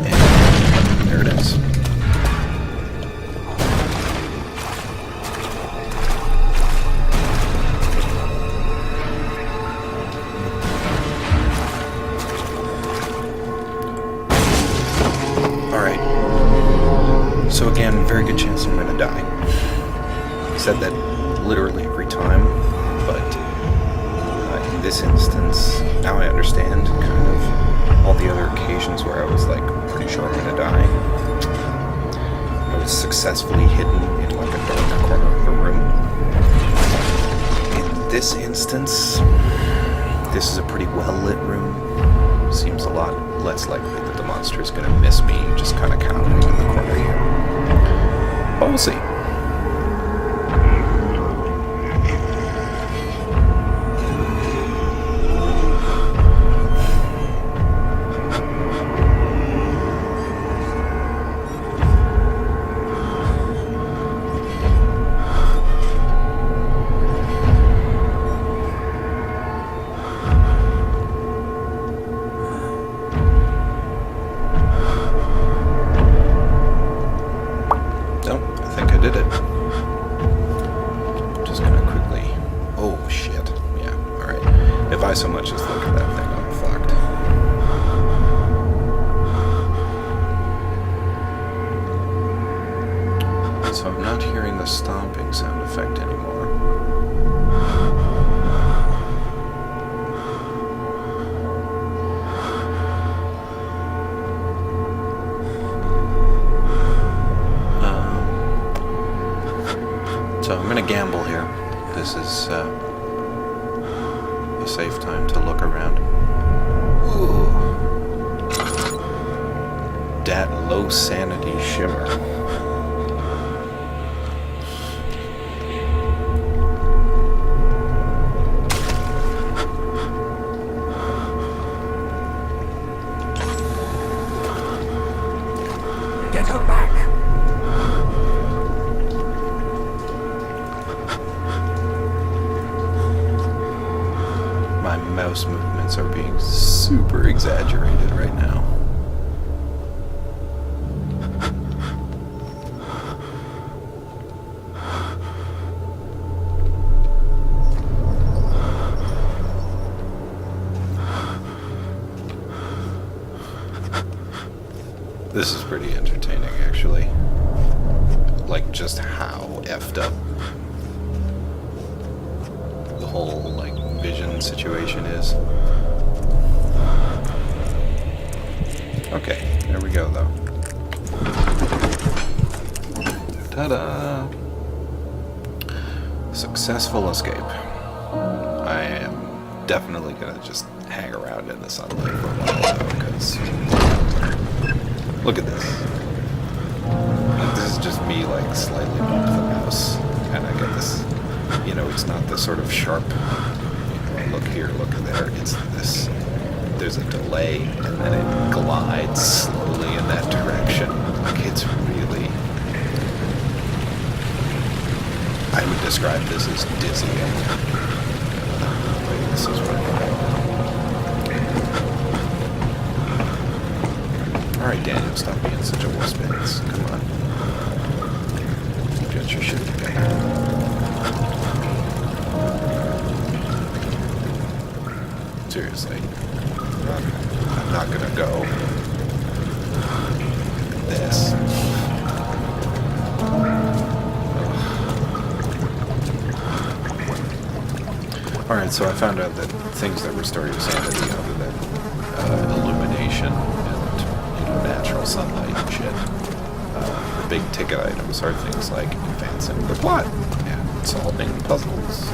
And there it is. So again, very good chance I'm gonna die. I said that literally every time, but in this instance, now I understand kind of all the other occasions where I was like pretty sure I'm gonna die. I was successfully hidden in like a dark corner of the room. In this instance, this is a pretty well-lit room. Seems a lot less likely that the monster is gonna miss me just kind of cowering in the corner here. But we'll see. Did it. Just gonna quickly... Oh, shit. Yeah, alright. If I so much as look at that thing, I'm fucked. So I'm not hearing the stomping sound effect anymore. So I'm gonna gamble here. This is a safe time to look around. Ooh. Dat low sanity shimmer.
Get her back!
My mouse movements are being super exaggerated right now. This is pretty entertaining, actually. Like, just how effed up the whole, like, vision situation is. Okay, there we go, though. Ta-da! Successful escape. I am definitely gonna just hang around in the sunlight for a while, though, because... Look at this. This is just me, like, slightly bump the mouse, and I get this, you know, it's not the sort of sharp, you know, look here, look there, it's this, there's a delay, and then it glides slowly in that direction. Like, it's really... describe this as dizzying. Wait, this is right. Alright, Daniel, stop being such a wuss-pants. Come on. Get your shit together. Seriously. I'm not gonna go. This. Alright, so I found out that things that restore your sanity other than illumination and natural sunlight and shit, the big ticket items are things like advancing the plot and solving puzzles.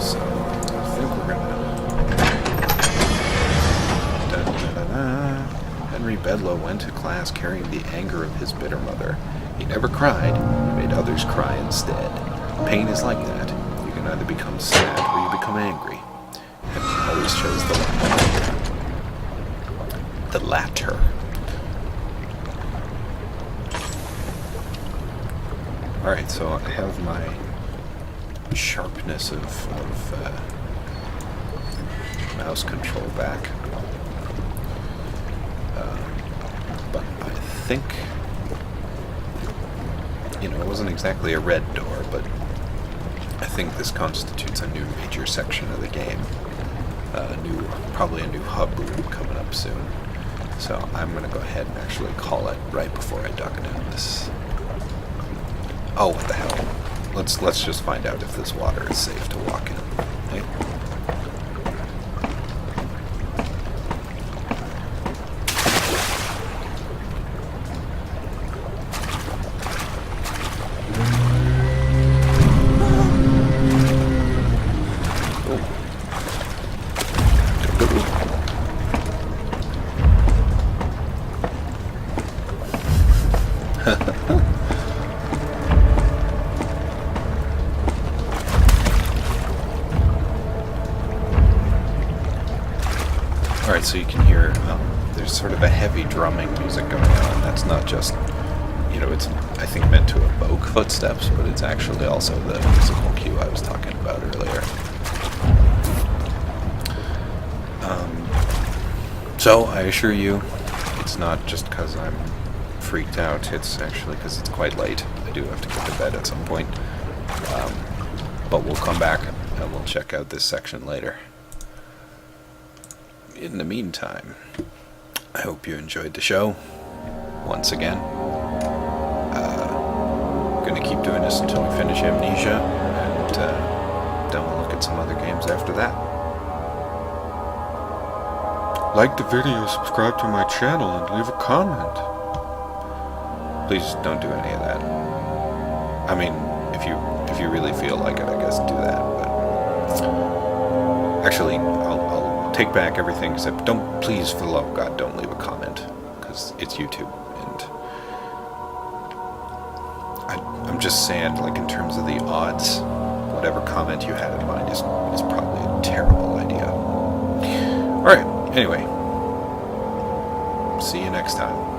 So I think we're gonna... Henry Bedloe went to class carrying the anger of his bitter mother. He never cried, he made others cry instead. Pain is like that. You can either become sad or you become angry. Henry always chose the latter. The latter. Alright, so I have my sharpness of mouse control back. But I think, it wasn't exactly a red door, but I think this constitutes a new major section of the game. Probably a new hub room coming up soon. So I'm going to go ahead and actually call it right before I duck down this. Oh, what the hell. Let's just find out if this water is safe to walk in. Okay? Alright, so you can hear there's sort of a heavy drumming music going on. That's not just, it's, I think, meant to evoke footsteps, but it's actually also the musical cue I was talking about earlier. So, I assure you, it's not just because I'm freaked out, it's actually because it's quite late. I do have to get to bed at some point. But we'll come back and we'll check out this section later. In the meantime, I hope you enjoyed the show. Once again, gonna keep doing this until we finish Amnesia, and then we'll look at some other games after that. Like the video, subscribe to my channel, and leave a comment. Please don't do any of that. I mean, if you really feel like it, I guess do that. But actually, I'll take back everything except please, for the love of God, don't leave a comment, because it's YouTube, and I'm just saying, like, in terms of the odds, whatever comment you had in mind is probably a terrible idea. Alright, anyway, see you next time.